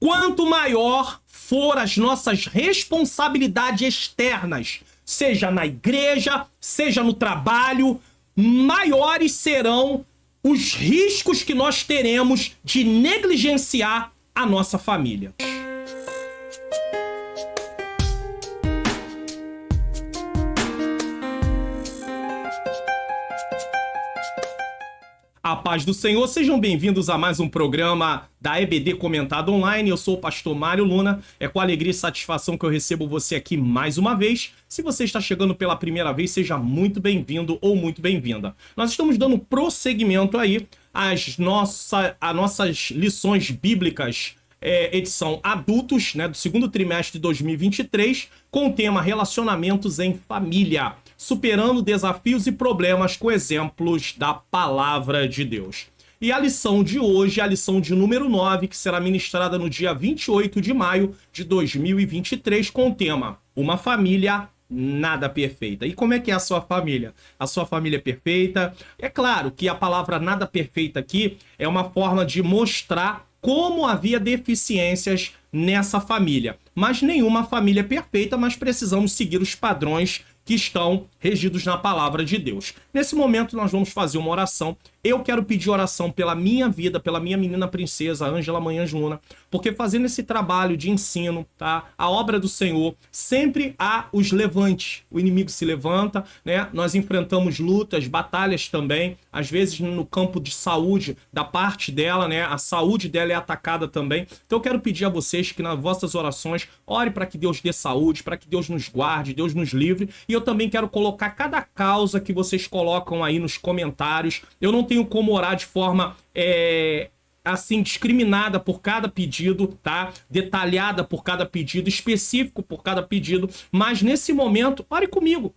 quanto maior for as nossas responsabilidades externas, seja na igreja, seja no trabalho, maiores serão os riscos que nós teremos de negligenciar a nossa família. A paz do Senhor, sejam bem-vindos a mais um programa da EBD Comentado Online. Eu sou o pastor Mário Luna. É com alegria e satisfação que eu recebo você aqui mais uma vez. Se você está chegando pela primeira vez, seja muito bem-vindo ou muito bem-vinda. Nós estamos dando prosseguimento aí às nossas lições bíblicas, edição adultos, né, do segundo trimestre de 2023, com o tema Relacionamentos em Família, superando desafios e problemas com exemplos da Palavra de Deus. E a lição de hoje é a lição de número 9, que será ministrada no dia 28 de maio de 2023, com o tema Uma Família Nada Perfeita. E como é que é a sua família? A sua família é perfeita? É claro que a palavra nada perfeita aqui é uma forma de mostrar como havia deficiências nessa família. Mas nenhuma família é perfeita, mas precisamos seguir os padrões que estão regidos na palavra de Deus. Nesse momento nós vamos fazer uma oração. Eu quero pedir oração pela minha vida, pela minha menina princesa, Ângela Manhãs Luna, porque fazendo esse trabalho de ensino, tá? A obra do Senhor, sempre há os levantes. O inimigo se levanta, né? Nós enfrentamos lutas, batalhas também, às vezes no campo de saúde da parte dela, né? A saúde dela é atacada também. Então eu quero pedir a vocês que nas vossas orações, ore para que Deus dê saúde, para que Deus nos guarde, Deus nos livre. E eu também quero colocar cada causa que vocês colocam aí nos comentários. Eu não tenho como orar de forma assim, discriminada por cada pedido, tá? Detalhada por cada pedido, específico por cada pedido, mas nesse momento, ore comigo.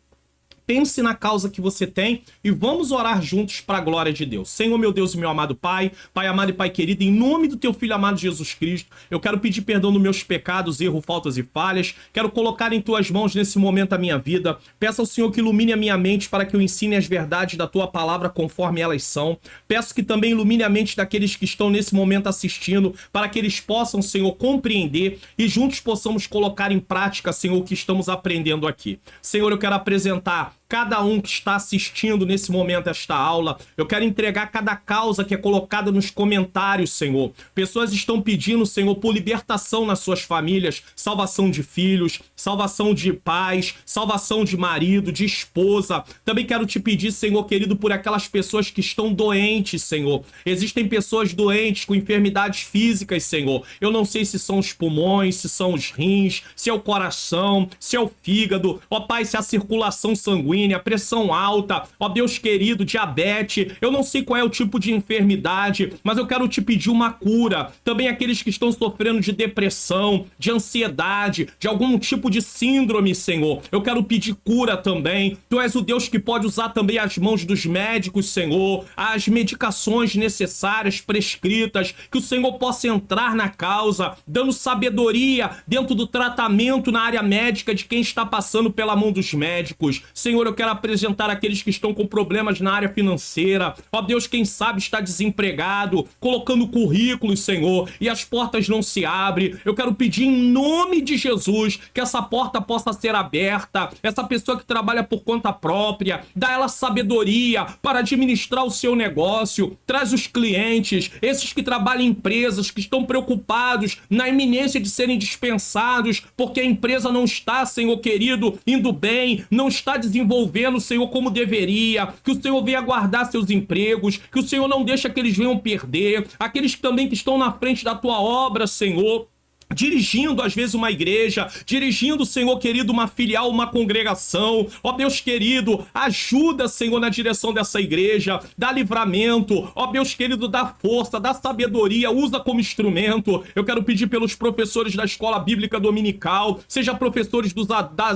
Pense na causa que você tem e vamos orar juntos para a glória de Deus. Senhor, meu Deus e meu amado Pai, Pai amado e Pai querido, em nome do Teu Filho amado Jesus Cristo, eu quero pedir perdão dos meus pecados, erros, faltas e falhas. Quero colocar em Tuas mãos nesse momento a minha vida. Peço ao Senhor que ilumine a minha mente para que eu ensine as verdades da Tua palavra conforme elas são. Peço que também ilumine a mente daqueles que estão nesse momento assistindo, para que eles possam, Senhor, compreender e juntos possamos colocar em prática, Senhor, o que estamos aprendendo aqui. Senhor, eu quero apresentar cada um que está assistindo nesse momento esta aula. Eu quero entregar cada causa que é colocada nos comentários, Senhor. Pessoas estão pedindo, Senhor, por libertação nas suas famílias, salvação de filhos, salvação de pais, salvação de marido, de esposa. Também quero te pedir, Senhor querido, por aquelas pessoas que estão doentes, Senhor. Existem pessoas doentes com enfermidades físicas, Senhor. Eu não sei se são os pulmões, se são os rins, se é o coração, se é o fígado. Ó Pai, se é a circulação sanguínea, a pressão alta, ó Deus querido, diabetes, eu não sei qual é o tipo de enfermidade, mas eu quero te pedir uma cura. Também aqueles que estão sofrendo de depressão, de ansiedade, de algum tipo de síndrome, Senhor, eu quero pedir cura também. Tu és o Deus que pode usar também as mãos dos médicos, Senhor, as medicações necessárias, prescritas, que o Senhor possa entrar na causa, dando sabedoria dentro do tratamento na área médica de quem está passando pela mão dos médicos. Senhor, eu quero apresentar aqueles que estão com problemas na área financeira. Ó Deus, quem sabe está desempregado, colocando currículos, Senhor, e as portas não se abrem. Eu quero pedir em nome de Jesus que essa porta possa ser aberta. Essa pessoa que trabalha por conta própria, dá ela sabedoria para administrar o seu negócio. Traz os clientes, esses que trabalham em empresas, que estão preocupados na iminência de serem dispensados, porque a empresa não está, Senhor querido, indo bem, não está desenvolvendo, Senhor, como deveria, que o Senhor venha guardar seus empregos, que o Senhor não deixe que eles venham perder, aqueles também que estão na frente da tua obra, Senhor, dirigindo às vezes uma igreja, dirigindo, Senhor querido, uma filial, uma congregação. Ó Deus querido, ajuda, Senhor, na direção dessa igreja, dá livramento, ó Deus querido, dá força, dá sabedoria, usa como instrumento. Eu quero pedir pelos professores da escola bíblica dominical, seja professores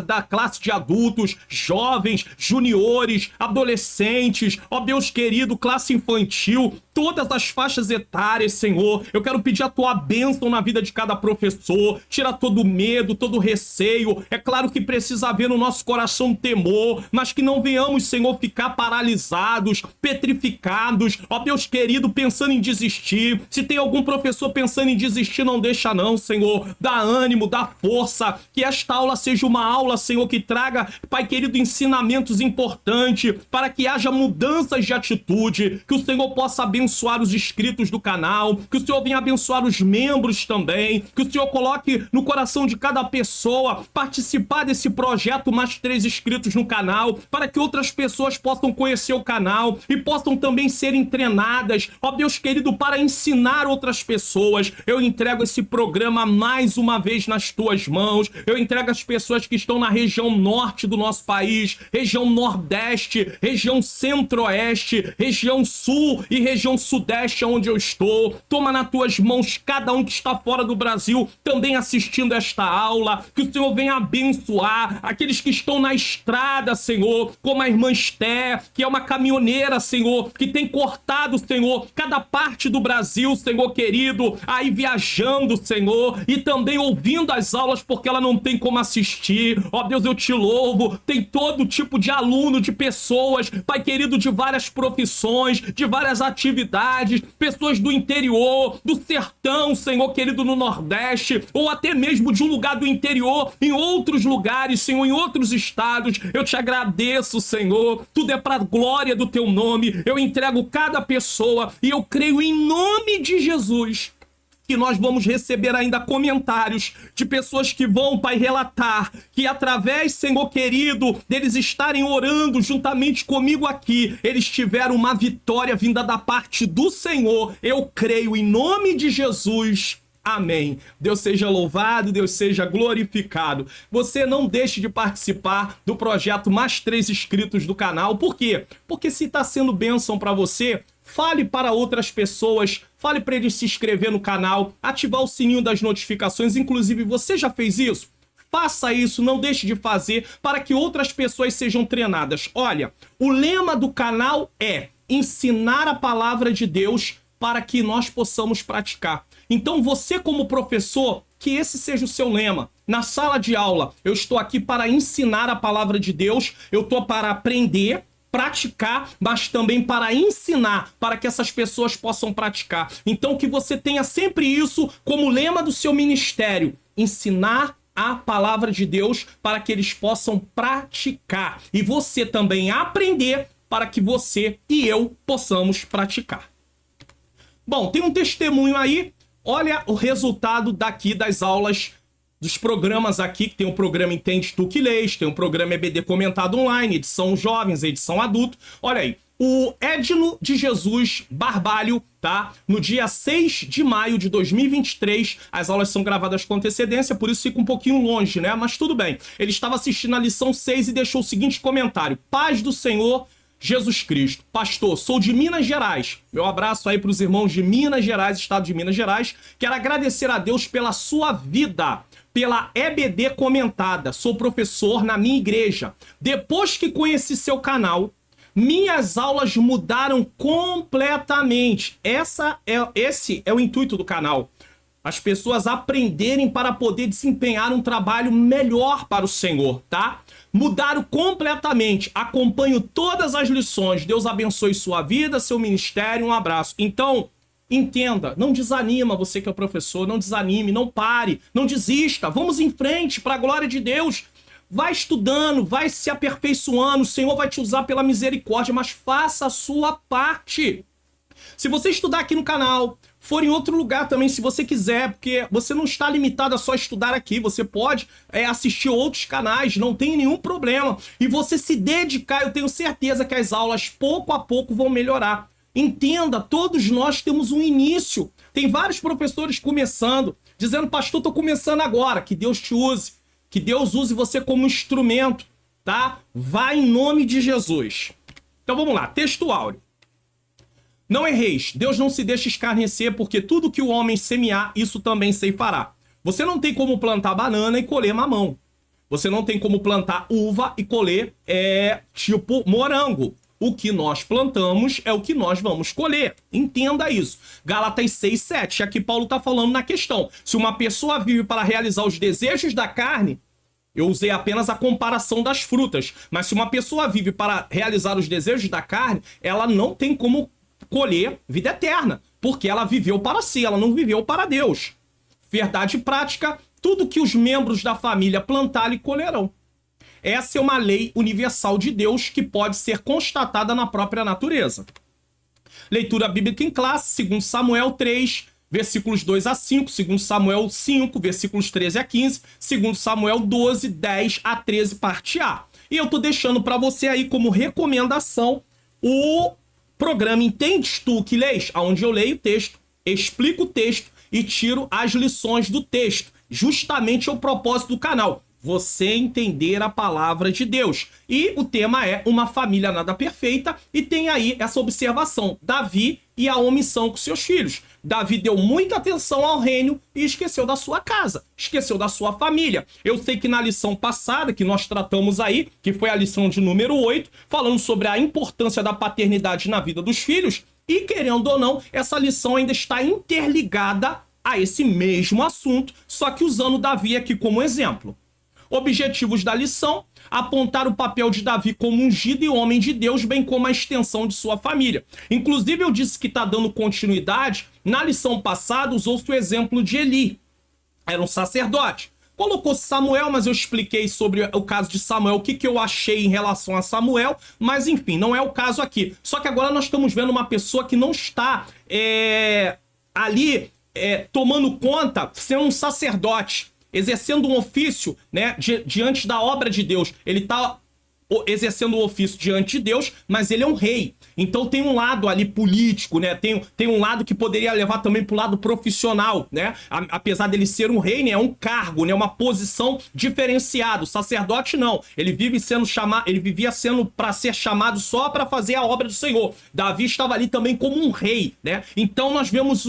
da classe de adultos, jovens, juniores, adolescentes, ó Deus querido, classe infantil, todas as faixas etárias, Senhor. Eu quero pedir a tua bênção na vida de cada professor, tira todo o medo, todo o receio. É claro que precisa haver no nosso coração temor, mas que não venhamos, Senhor, ficar paralisados, petrificados, ó Deus querido, pensando em desistir. Se tem algum professor pensando em desistir, não deixa não, Senhor. Dá ânimo, dá força, que esta aula seja uma aula, Senhor, que traga, Pai querido, ensinamentos importantes, para que haja mudanças de atitude, que o Senhor possa abençoar os inscritos do canal, que o Senhor venha abençoar os membros também, que o Senhor coloque no coração de cada pessoa participar desse projeto Mais 3 inscritos no canal, para que outras pessoas possam conhecer o canal e possam também serem treinadas, ó Deus querido, para ensinar outras pessoas. Eu entrego esse programa mais uma vez nas tuas mãos, eu entrego as pessoas que estão na região norte do nosso país, região nordeste, região centro-oeste, região sul e região sudeste, onde eu estou. Toma nas tuas mãos cada um que está fora do Brasil também assistindo esta aula, que o Senhor venha abençoar aqueles que estão na estrada, Senhor, como a irmã Esté, que é uma caminhoneira, Senhor, que tem cortado, Senhor, cada parte do Brasil, Senhor querido, aí viajando, Senhor, e também ouvindo as aulas porque ela não tem como assistir. Ó Deus, eu te louvo. Tem todo tipo de aluno, de pessoas, Pai querido, de várias profissões, de várias atividades, pessoas do interior, do sertão, Senhor querido, no Nordeste, ou até mesmo de um lugar do interior, em outros lugares, Senhor, em outros estados. Eu te agradeço, Senhor. Tudo é para a glória do teu nome. Eu entrego cada pessoa e eu creio em nome de Jesus que nós vamos receber ainda comentários de pessoas que vão, Pai, relatar que através, Senhor querido, deles estarem orando juntamente comigo aqui, eles tiveram uma vitória vinda da parte do Senhor. Eu creio em nome de Jesus. Amém. Deus seja louvado, Deus seja glorificado. Você não deixe de participar do projeto Mais 3 inscritos do canal. Por quê? Porque se está sendo bênção para você, fale para outras pessoas, fale para eles se inscrever no canal, ativar o sininho das notificações. Inclusive, você já fez isso? Faça isso, não deixe de fazer para que outras pessoas sejam treinadas. Olha, o lema do canal é ensinar a palavra de Deus para que nós possamos praticar. Então você, como professor, que esse seja o seu lema. Na sala de aula, eu estou aqui para ensinar a palavra de Deus, eu estou para aprender, praticar, mas também para ensinar, para que essas pessoas possam praticar. Então que você tenha sempre isso como lema do seu ministério, ensinar a palavra de Deus para que eles possam praticar. E você também aprender para que você e eu possamos praticar. Bom, tem um testemunho aí. Olha o resultado daqui das aulas, dos programas aqui, que tem o programa Entende Tu Que Lês, tem o programa EBD Comentado Online, edição jovens, edição adulto. Olha aí, o Edno de Jesus Barbalho, tá? No dia 6 de maio de 2023, as aulas são gravadas com antecedência, por isso fica um pouquinho longe, né? Mas tudo bem. Ele estava assistindo a lição 6 e deixou o seguinte comentário: Paz do Senhor Jesus Cristo. Pastor, sou de Minas Gerais. Meu abraço aí para os irmãos de Minas Gerais, estado de Minas Gerais. Quero agradecer a Deus pela sua vida, pela EBD Comentada. Sou professor na minha igreja. Depois que conheci seu canal, minhas aulas mudaram completamente. Esse é o intuito do canal. As pessoas aprenderem para poder desempenhar um trabalho melhor para o Senhor, tá? Mudaram completamente. Acompanho todas as lições. Deus abençoe sua vida, seu ministério. Um abraço. Então, entenda, não desanima, você que é o professor, não desanime, não pare, não desista. Vamos em frente para a glória de Deus. Vai estudando, vai se aperfeiçoando. O Senhor vai te usar pela misericórdia, mas faça a sua parte. Se você estudar aqui no canal, for em outro lugar também, se você quiser, porque você não está limitado a só estudar aqui, você pode assistir outros canais, não tem nenhum problema. E você se dedicar, eu tenho certeza que as aulas, pouco a pouco, vão melhorar. Entenda, todos nós temos um início. Tem vários professores começando, dizendo, pastor, estou começando agora. Que Deus te use, que Deus use você como instrumento, tá? Vai em nome de Jesus. Então vamos lá, texto áureo. Não erreis, Deus não se deixa escarnecer, porque tudo que o homem semear, isso também ceifará. Você não tem como plantar banana e colher mamão. Você não tem como plantar uva e colher, tipo, morango. O que nós plantamos é o que nós vamos colher. Entenda isso. Gálatas 6:7. Aqui Paulo está falando na questão. Se uma pessoa vive para realizar os desejos da carne, eu usei apenas a comparação das frutas. Mas se uma pessoa vive para realizar os desejos da carne, ela não tem como colher vida eterna, porque ela viveu para si, ela não viveu para Deus. Verdade prática, tudo que os membros da família plantarem colherão. Essa é uma lei universal de Deus que pode ser constatada na própria natureza. Leitura bíblica em classe, 2 Samuel 3, versículos 2 a 5, 2 Samuel 5, versículos 13 a 15, 2 Samuel 12, 10 a 13, parte A. E eu tô deixando para você aí como recomendação o programa Entendes Tu que Lês, onde eu leio o texto, explico o texto e tiro as lições do texto. Justamente é o propósito do canal. Você entender a palavra de Deus. E o tema é uma família nada perfeita, e tem aí essa observação, Davi e a omissão com seus filhos. Davi deu muita atenção ao reino e esqueceu da sua casa, esqueceu da sua família. Eu sei que na lição passada, que nós tratamos aí, que foi a lição de número 8, falando sobre a importância da paternidade na vida dos filhos, e querendo ou não, essa lição ainda está interligada a esse mesmo assunto, só que usando Davi aqui como exemplo. Objetivos da lição: apontar o papel de Davi como ungido e homem de Deus, bem como a extensão de sua família. Inclusive, eu disse que está dando continuidade. Na lição passada, usou-se o exemplo de Eli. Era um sacerdote. Colocou Samuel, mas eu expliquei sobre o caso de Samuel, o que eu achei em relação a Samuel, mas enfim, não é o caso aqui. Só que agora nós estamos vendo uma pessoa que não está ali tomando conta, sendo um sacerdote, exercendo um ofício, né, diante da obra de Deus. Ele está exercendo o ofício diante de Deus, mas ele é um rei. Então tem um lado ali político, né? Tem um lado que poderia levar também para o lado profissional, né? Apesar dele ser um rei, né? É um cargo, né? Uma posição diferenciada. O sacerdote não. Ele vivia sendo para ser chamado só para fazer a obra do Senhor. Davi estava ali também como um rei, né? Então nós vemos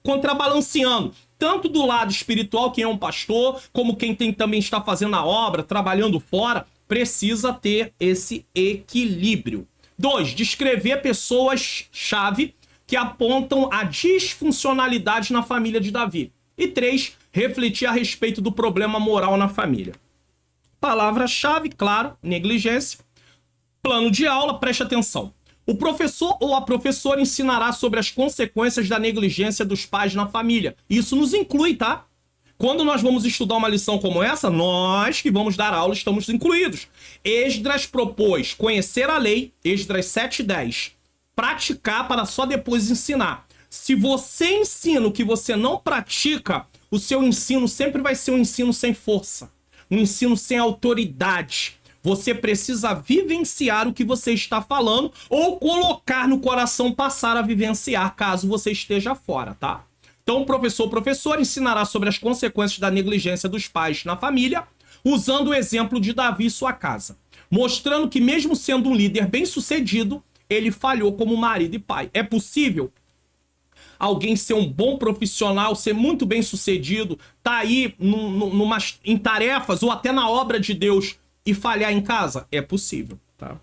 contrabalanceando tanto do lado espiritual, quem é um pastor, como quem também está fazendo a obra, trabalhando fora, precisa ter esse equilíbrio. 2. Descrever pessoas-chave que apontam a disfuncionalidade na família de Davi. E 3. Refletir a respeito do problema moral na família. Palavra-chave, claro, negligência. Plano de aula, preste atenção. O professor ou a professora ensinará sobre as consequências da negligência dos pais na família. Isso nos inclui, tá? Quando nós vamos estudar uma lição como essa, nós que vamos dar aula estamos incluídos. Esdras propôs conhecer a lei, Esdras 7:10, praticar para só depois ensinar. Se você ensina o que você não pratica, o seu ensino sempre vai ser um ensino sem força, um ensino sem autoridade. Você precisa vivenciar o que você está falando ou colocar no coração, passar a vivenciar caso você esteja fora, tá? Então, o professor ou professora ensinará sobre as consequências da negligência dos pais na família, usando o exemplo de Davi e sua casa, mostrando que mesmo sendo um líder bem-sucedido, ele falhou como marido e pai. É possível alguém ser um bom profissional, ser muito bem-sucedido, tá aí em tarefas ou até na obra de Deus e falhar em casa? É possível, tá?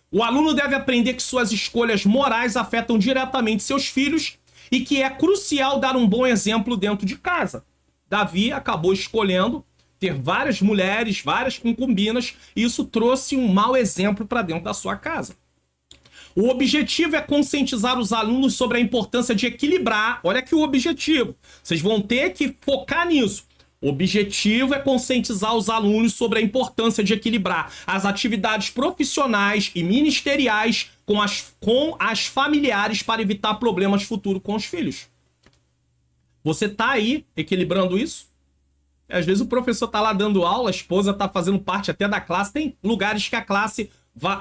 O aluno deve aprender que suas escolhas morais afetam diretamente seus filhos e que é crucial dar um bom exemplo dentro de casa. Davi acabou escolhendo ter várias mulheres, várias concubinas, e isso trouxe um mau exemplo para dentro da sua casa. O objetivo é conscientizar os alunos sobre a importância de equilibrar. Olha aqui o objetivo. Vocês vão ter que focar nisso. O objetivo é conscientizar os alunos sobre a importância de equilibrar as atividades profissionais e ministeriais com as familiares para evitar problemas futuros com os filhos. Você tá aí equilibrando isso? Às vezes o professor tá lá dando aula, a esposa tá fazendo parte até da classe. Tem lugares que a classe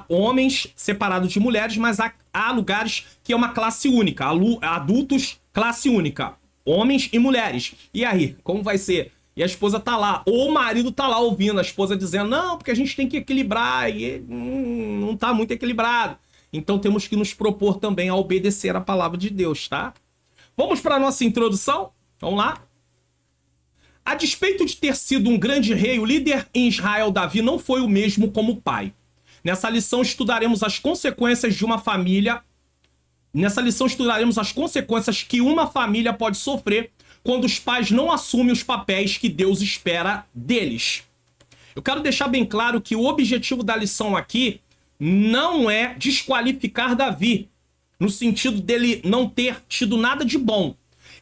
homens separados de mulheres, mas há lugares que é uma classe única, adultos, classe única, homens e mulheres. E aí, como vai ser? E a esposa tá lá, ou o marido tá lá ouvindo a esposa dizendo, não, porque a gente tem que equilibrar, e não tá muito equilibrado. Então temos que nos propor também a obedecer a palavra de Deus, tá? Vamos para a nossa introdução? Vamos lá? A despeito de ter sido um grande rei, o líder em Israel, Davi, não foi o mesmo como pai. Nessa lição estudaremos as consequências de uma família. Nessa lição estudaremos as consequências que uma família pode sofrer quando os pais não assumem os papéis que Deus espera deles. Eu quero deixar bem claro que o objetivo da lição aqui não é desqualificar Davi, no sentido dele não ter tido nada de bom.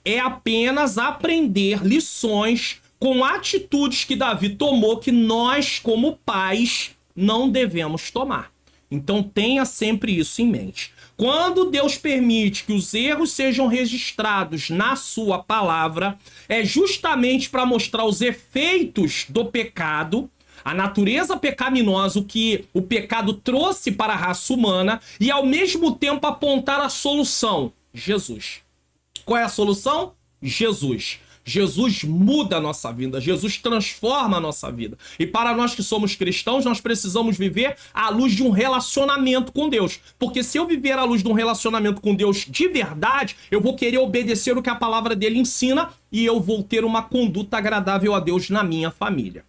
É apenas aprender lições com atitudes que Davi tomou que nós, como pais, não devemos tomar. Então tenha sempre isso em mente. Quando Deus permite que os erros sejam registrados na sua palavra, é justamente para mostrar os efeitos do pecado, a natureza pecaminosa, o que o pecado trouxe para a raça humana, e ao mesmo tempo apontar a solução: Jesus. Qual é a solução? Jesus. Jesus muda a nossa vida, Jesus transforma a nossa vida. E para nós que somos cristãos, nós precisamos viver à luz de um relacionamento com Deus. Porque se eu viver à luz de um relacionamento com Deus de verdade, eu vou querer obedecer o que a palavra dele ensina e eu vou ter uma conduta agradável a Deus na minha família.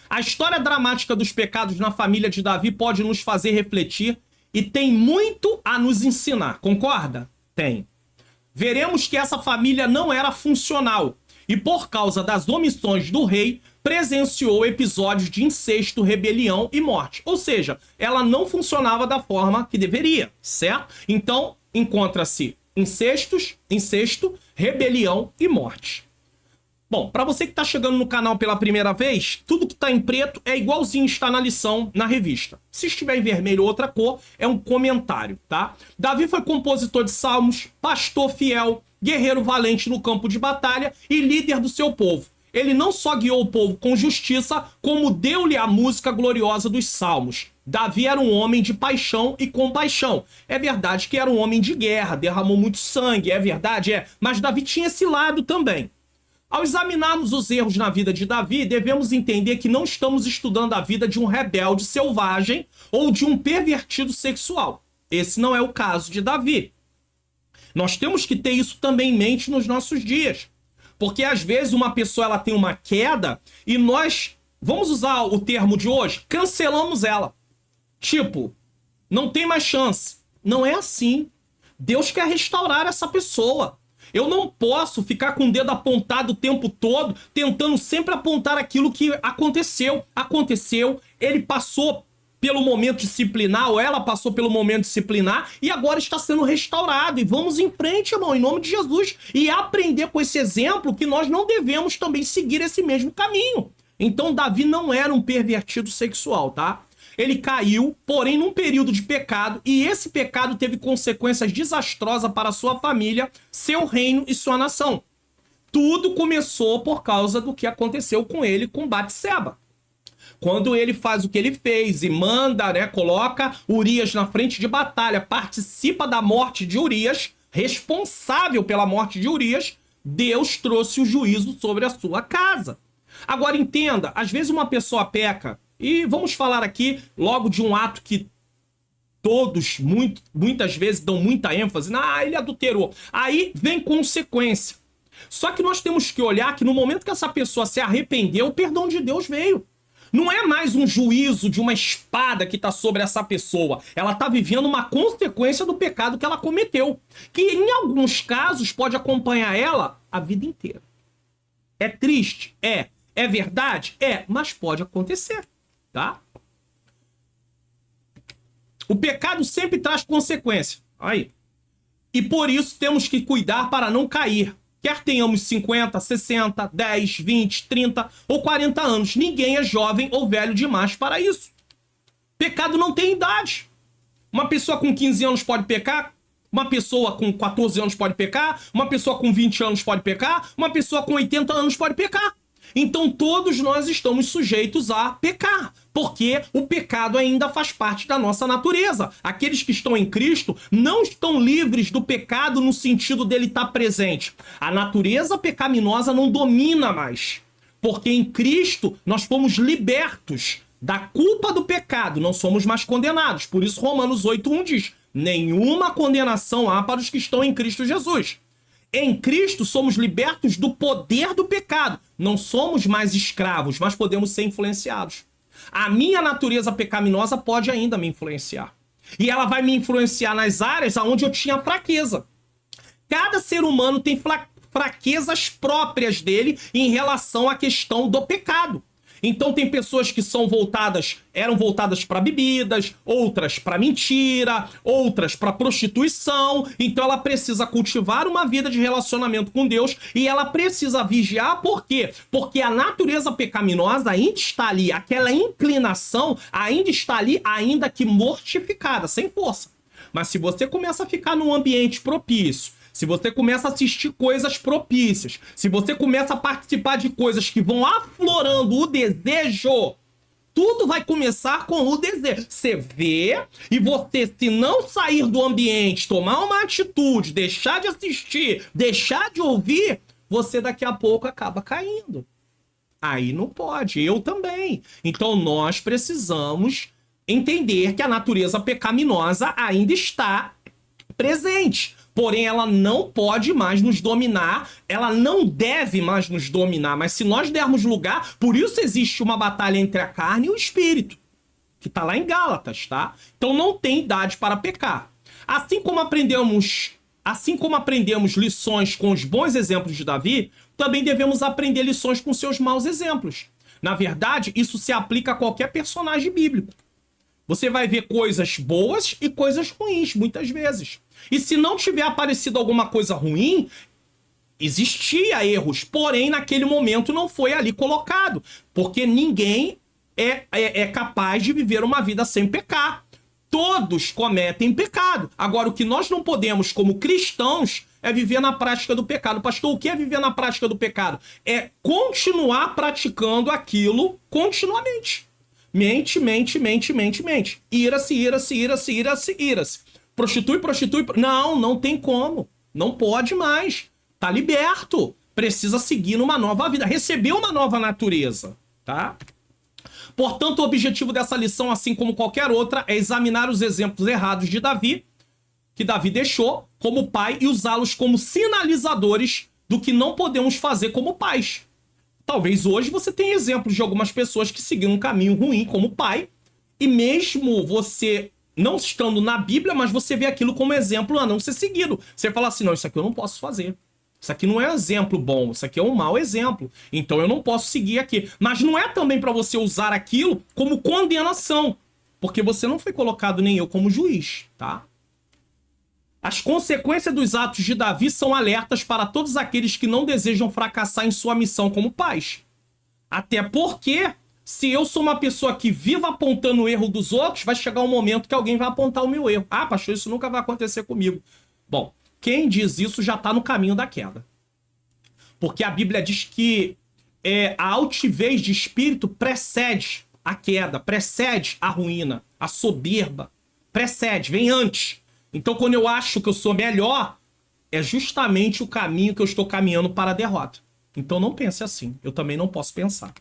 A história dramática dos pecados na família de Davi pode nos fazer refletir e tem muito a nos ensinar. Concorda? Tem. Veremos que essa família não era funcional e, por causa das omissões do rei, presenciou episódios de incesto, rebelião e morte. Ou seja, ela não funcionava da forma que deveria, certo? Então, encontra-se incesto, rebelião e morte. Bom, para você que está chegando no canal pela primeira vez, tudo que está em preto é igualzinho está na lição, na revista. Se estiver em vermelho ou outra cor, é um comentário, tá? Davi foi compositor de salmos, pastor fiel, guerreiro valente no campo de batalha e líder do seu povo. Ele não só guiou o povo com justiça, como deu-lhe a música gloriosa dos salmos. Davi era um homem de paixão e compaixão. É verdade que era um homem de guerra, derramou muito sangue, é verdade, mas Davi tinha esse lado também. Ao examinarmos os erros na vida de Davi, devemos entender que não estamos estudando a vida de um rebelde selvagem ou de um pervertido sexual. Esse não é o caso de Davi. Nós temos que ter isso também em mente nos nossos dias. Porque às vezes uma pessoa ela tem uma queda e nós, vamos usar o termo de hoje, cancelamos ela. Tipo, não tem mais chance. Não é assim. Deus quer restaurar essa pessoa. Eu não posso ficar com o dedo apontado o tempo todo, tentando sempre apontar aquilo que aconteceu. Aconteceu, ele passou pelo momento disciplinar, ou ela passou pelo momento disciplinar, e agora está sendo restaurado. E vamos em frente, irmão, em nome de Jesus. E aprender com esse exemplo que nós não devemos também seguir esse mesmo caminho. Então, Davi não era um pervertido sexual, tá? Ele caiu, porém, num período de pecado, e esse pecado teve consequências desastrosas para sua família, seu reino e sua nação. Tudo começou por causa do que aconteceu com ele com Batseba. Quando ele faz o que ele fez e manda, coloca Urias na frente de batalha, participa da morte de Urias, responsável pela morte de Urias, Deus trouxe o juízo sobre a sua casa. Agora entenda, às vezes uma pessoa peca, e vamos falar aqui logo de um ato que todos, muitas vezes, dão muita ênfase. Ele adulterou. Aí vem consequência. Só que nós temos que olhar que no momento que essa pessoa se arrependeu, o perdão de Deus veio. Não é mais um juízo de uma espada que está sobre essa pessoa. Ela está vivendo uma consequência do pecado que ela cometeu. Que em alguns casos pode acompanhar ela a vida inteira. É triste? É. É verdade? É. Mas pode acontecer. Tá? O pecado sempre traz consequência. Aí. E por isso temos que cuidar para não cair. Quer tenhamos 50, 60, 10, 20, 30 ou 40 anos. Ninguém é jovem ou velho demais para isso. Pecado não tem idade. Uma pessoa com 15 anos pode pecar. Uma pessoa com 14 anos pode pecar. Uma pessoa com 20 anos pode pecar. Uma pessoa com 80 anos pode pecar. Então todos nós estamos sujeitos a pecar, porque o pecado ainda faz parte da nossa natureza. Aqueles que estão em Cristo não estão livres do pecado no sentido dele estar presente. A natureza pecaminosa não domina mais, porque em Cristo nós fomos libertos da culpa do pecado, não somos mais condenados. Por isso Romanos 8:1 diz: nenhuma condenação há para os que estão em Cristo Jesus. Em Cristo somos libertos do poder do pecado. Não somos mais escravos, mas podemos ser influenciados. A minha natureza pecaminosa pode ainda me influenciar. E ela vai me influenciar nas áreas onde eu tinha fraqueza. Cada ser humano tem fraquezas próprias dele em relação à questão do pecado. Então tem pessoas que eram voltadas para bebidas, outras para mentira, outras para prostituição. Então ela precisa cultivar uma vida de relacionamento com Deus e ela precisa vigiar. Por quê? Porque a natureza pecaminosa ainda está ali, aquela inclinação ainda está ali, ainda que mortificada, sem força. Mas se você começa a ficar num ambiente propício, se você começa a assistir coisas propícias, se você começa a participar de coisas que vão aflorando o desejo, tudo vai começar com o desejo. Você vê e você, se não sair do ambiente, tomar uma atitude, deixar de assistir, deixar de ouvir, você daqui a pouco acaba caindo. Aí não pode, eu também. Então nós precisamos entender que a natureza pecaminosa ainda está presente. Porém, ela não pode mais nos dominar, ela não deve mais nos dominar, mas se nós dermos lugar, por isso existe uma batalha entre a carne e o espírito, que está lá em Gálatas, tá? Então não tem idade para pecar. Assim como aprendemos lições com os bons exemplos de Davi, também devemos aprender lições com seus maus exemplos. Na verdade, isso se aplica a qualquer personagem bíblico. Você vai ver coisas boas e coisas ruins, muitas vezes. E se não tiver aparecido alguma coisa ruim, existia erros, porém naquele momento não foi ali colocado. Porque ninguém é capaz de viver uma vida sem pecar. Todos cometem pecado. Agora, o que nós não podemos, como cristãos, é viver na prática do pecado. Pastor, o que é viver na prática do pecado? É continuar praticando aquilo continuamente. Mente. Ira-se. Prostitui. Não tem como. Não pode mais. Tá liberto. Precisa seguir numa nova vida. Recebeu uma nova natureza, tá? Portanto, o objetivo dessa lição, assim como qualquer outra, é examinar os exemplos errados de Davi, que Davi deixou como pai, e usá-los como sinalizadores do que não podemos fazer como pais. Talvez hoje você tenha exemplos de algumas pessoas que seguiram um caminho ruim como pai, e mesmo você não estando na Bíblia, mas você vê aquilo como exemplo a não ser seguido. Você fala assim, não, isso aqui eu não posso fazer. Isso aqui não é um exemplo bom, isso aqui é um mau exemplo. Então eu não posso seguir aqui. Mas não é também para você usar aquilo como condenação, porque você não foi colocado nem eu como juiz, tá? As consequências dos atos de Davi são alertas para todos aqueles que não desejam fracassar em sua missão como pais. Até porque, se eu sou uma pessoa que vive apontando o erro dos outros, vai chegar um momento que alguém vai apontar o meu erro. Ah, pastor, isso nunca vai acontecer comigo. Bom, quem diz isso já está no caminho da queda. Porque a Bíblia diz que a altivez de espírito precede a queda, precede a ruína, a soberba. Precede, vem antes. Então, quando eu acho que eu sou melhor, é justamente o caminho que eu estou caminhando para a derrota. Então não pense assim. Eu também não posso pensar.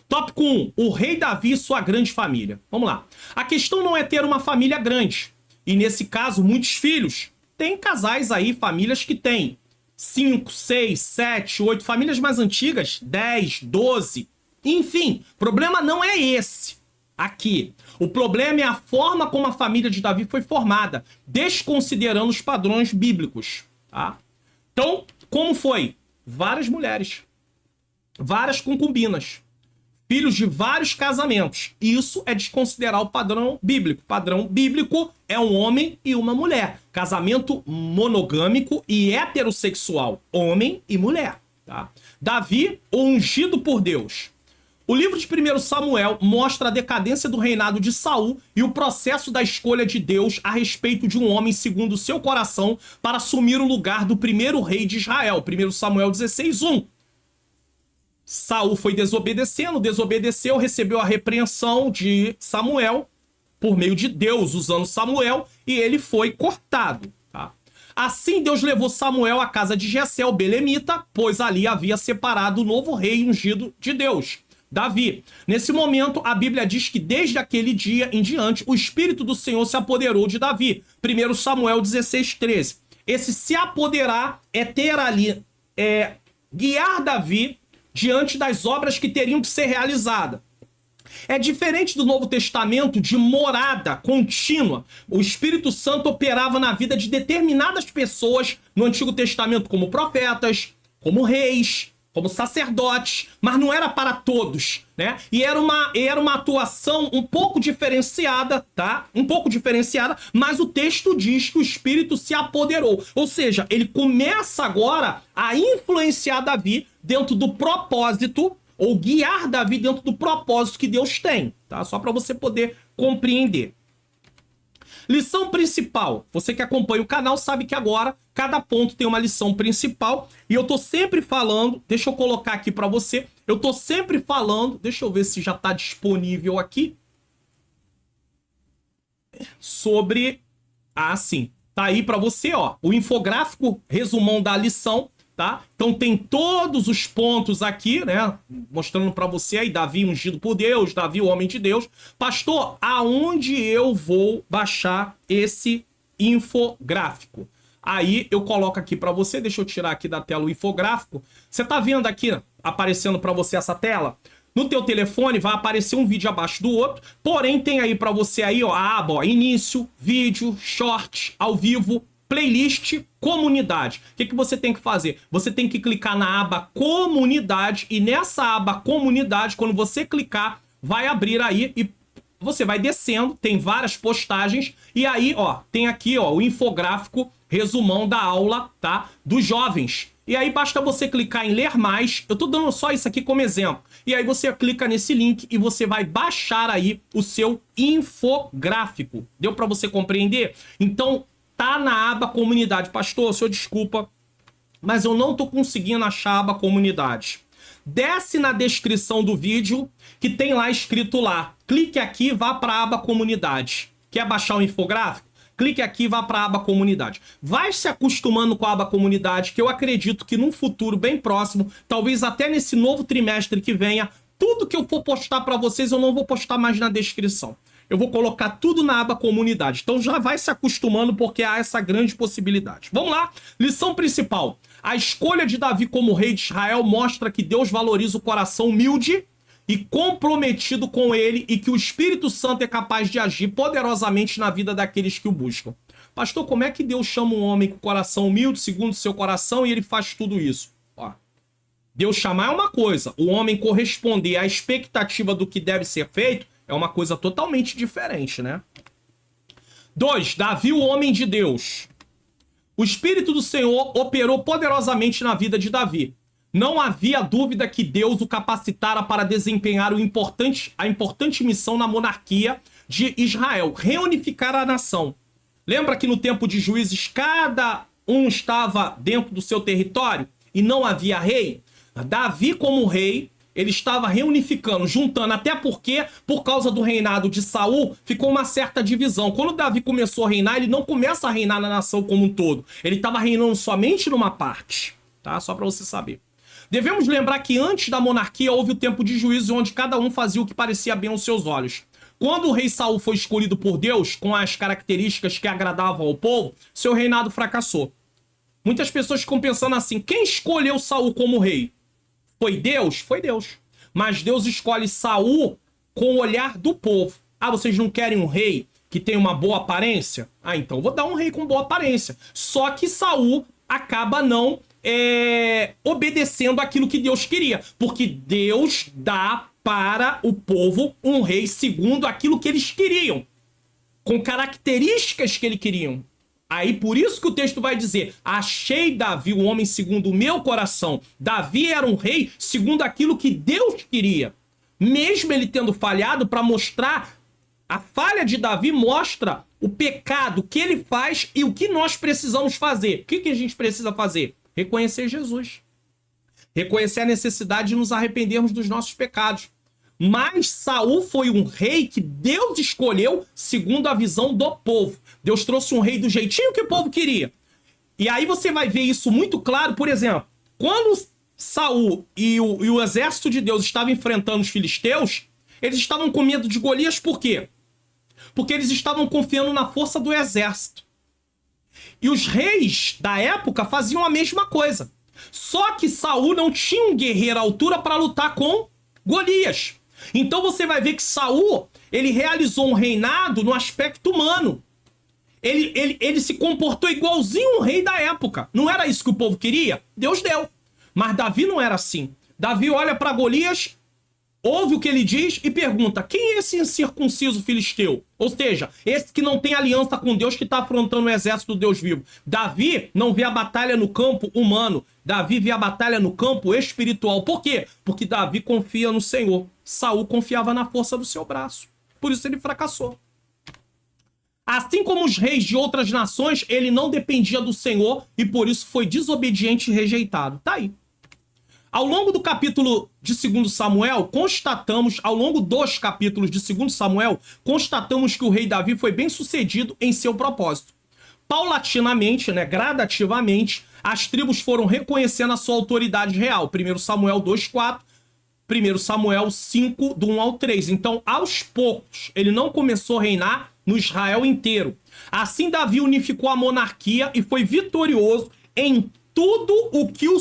Tópico 1. O rei Davi e sua grande família. Vamos lá. A questão não é ter uma família grande. E nesse caso, muitos filhos. Tem casais aí, famílias que têm 5, 6, 7, 8. Famílias mais antigas, 10, 12. Enfim, o problema não é esse aqui. O problema é a forma como a família de Davi foi formada, desconsiderando os padrões bíblicos, tá? Então, como foi? Várias mulheres, várias concubinas, filhos de vários casamentos. Isso é desconsiderar o padrão bíblico. O padrão bíblico é um homem e uma mulher. Casamento monogâmico e heterossexual, homem e mulher, tá? Davi, o ungido por Deus. O livro de 1 Samuel mostra a decadência do reinado de Saul e o processo da escolha de Deus a respeito de um homem segundo o seu coração para assumir o lugar do primeiro rei de Israel. 1 Samuel 16:1. Saul foi desobedeceu, recebeu a repreensão de Samuel por meio de Deus, usando Samuel, e ele foi cortado. Tá? Assim, Deus levou Samuel à casa de Jessé, o belemita, pois ali havia separado o novo rei ungido de Deus, Davi. Nesse momento, a Bíblia diz que desde aquele dia em diante, o Espírito do Senhor se apoderou de Davi. 1 Samuel 16:13. Esse se apoderar é ter ali, guiar Davi diante das obras que teriam que ser realizadas. É diferente do Novo Testamento de morada contínua. O Espírito Santo operava na vida de determinadas pessoas no Antigo Testamento, como profetas, como reis, como sacerdotes, mas não era para todos, né? E era uma atuação um pouco diferenciada, tá? Um pouco diferenciada, mas o texto diz que o Espírito se apoderou. Ou seja, ele começa agora a influenciar Davi dentro do propósito, ou guiar Davi dentro do propósito que Deus tem, tá? Só para você poder compreender. Lição principal. Você que acompanha o canal sabe que agora cada ponto tem uma lição principal e eu tô sempre falando, deixa eu colocar aqui para você, eu tô sempre falando, deixa eu ver se já tá disponível aqui, sobre, sim, tá aí para você, ó, o infográfico resumão da lição, tá? Então tem todos os pontos aqui, né? Mostrando para você aí, Davi ungido por Deus, Davi o homem de Deus. Pastor, aonde eu vou baixar esse infográfico? Aí eu coloco aqui para você, deixa eu tirar aqui da tela o infográfico. Você tá vendo aqui, aparecendo para você essa tela? No teu telefone vai aparecer um vídeo abaixo do outro, porém tem aí para você aí, ó, a aba, ó, início, vídeo, short, ao vivo, playlist, comunidade. O que você tem que fazer? Você tem que clicar na aba comunidade e nessa aba comunidade, quando você clicar, vai abrir aí e você vai descendo, tem várias postagens e aí, ó, tem aqui, ó, o infográfico resumão da aula, tá? Dos jovens. E aí basta você clicar em ler mais. Eu tô dando só isso aqui como exemplo. E aí você clica nesse link e você vai baixar aí o seu infográfico. Deu para você compreender? Então, tá na aba comunidade. Pastor, o senhor desculpa, mas eu não tô conseguindo achar a aba comunidade. Desce na descrição do vídeo que tem lá escrito lá. Clique aqui e vá para a aba comunidade. Quer baixar o infográfico? Clique aqui e vá para a aba comunidade. Vai se acostumando com a aba comunidade, que eu acredito que num futuro bem próximo, talvez até nesse novo trimestre que venha, tudo que eu for postar para vocês eu não vou postar mais na descrição. Eu vou colocar tudo na aba comunidade. Então já vai se acostumando porque há essa grande possibilidade. Vamos lá. Lição principal. A escolha de Davi como rei de Israel mostra que Deus valoriza o coração humilde e comprometido com ele e que o Espírito Santo é capaz de agir poderosamente na vida daqueles que o buscam. Pastor, como é que Deus chama um homem com coração humilde, segundo o seu coração, e ele faz tudo isso? Ó, Deus chamar é uma coisa, o homem corresponder à expectativa do que deve ser feito é uma coisa totalmente diferente, né? 2. Davi, o homem de Deus. O Espírito do Senhor operou poderosamente na vida de Davi. Não havia dúvida que Deus o capacitara para desempenhar a importante missão na monarquia de Israel, reunificar a nação. Lembra que no tempo de Juízes cada um estava dentro do seu território e não havia rei? Davi, como rei, ele estava reunificando, juntando, até porque, por causa do reinado de Saul, ficou uma certa divisão. Quando Davi começou a reinar, ele não começa a reinar na nação como um todo. Ele estava reinando somente numa parte, tá? Só para você saber. Devemos lembrar que antes da monarquia houve o tempo de juízo onde cada um fazia o que parecia bem aos seus olhos. Quando o rei Saul foi escolhido por Deus, com as características que agradavam ao povo, seu reinado fracassou. Muitas pessoas ficam pensando assim, quem escolheu Saul como rei? Foi Deus? Foi Deus. Mas Deus escolhe Saul com o olhar do povo. Ah, vocês não querem um rei que tem uma boa aparência? Ah, então eu vou dar um rei com boa aparência. Só que Saul acaba não obedecendo aquilo que Deus queria. Porque Deus dá para o povo um rei segundo aquilo que eles queriam. Com características que eles queriam. Aí por isso que o texto vai dizer, achei Davi um homem segundo o meu coração. Davi era um rei segundo aquilo que Deus queria. Mesmo ele tendo falhado, para mostrar, a falha de Davi mostra o pecado que ele faz e o que nós precisamos fazer. O que a gente precisa fazer? Reconhecer Jesus. Reconhecer a necessidade de nos arrependermos dos nossos pecados. Mas Saul foi um rei que Deus escolheu segundo a visão do povo. Deus trouxe um rei do jeitinho que o povo queria. E aí você vai ver isso muito claro, por exemplo, quando Saul e o exército de Deus estavam enfrentando os filisteus, eles estavam com medo de Golias, por quê? Porque eles estavam confiando na força do exército. E os reis da época faziam a mesma coisa. Só que Saul não tinha um guerreiro à altura para lutar com Golias. Então você vai ver que Saul, ele realizou um reinado no aspecto humano. Ele se comportou igualzinho um rei da época. Não era isso que o povo queria? Deus deu. Mas Davi não era assim. Davi olha para Golias, ouve o que ele diz e pergunta: quem é esse incircunciso filisteu? Ou seja, esse que não tem aliança com Deus, que está afrontando o exército do Deus vivo. Davi não vê a batalha no campo humano. Davi vê a batalha no campo espiritual. Por quê? Porque Davi confia no Senhor. Saul confiava na força do seu braço. Por isso ele fracassou. Assim como os reis de outras nações, ele não dependia do Senhor e por isso foi desobediente e rejeitado. Tá aí. Ao longo do capítulo de 2 Samuel, constatamos, ao longo dos capítulos de 2 Samuel, constatamos que o rei Davi foi bem sucedido em seu propósito. Paulatinamente, gradativamente, as tribos foram reconhecendo a sua autoridade real. 1 Samuel 2:4, 1 Samuel 5, do 1 ao 3. Então, aos poucos, ele não começou a reinar no Israel inteiro. Assim, Davi unificou a monarquia e foi vitorioso em tudo o que o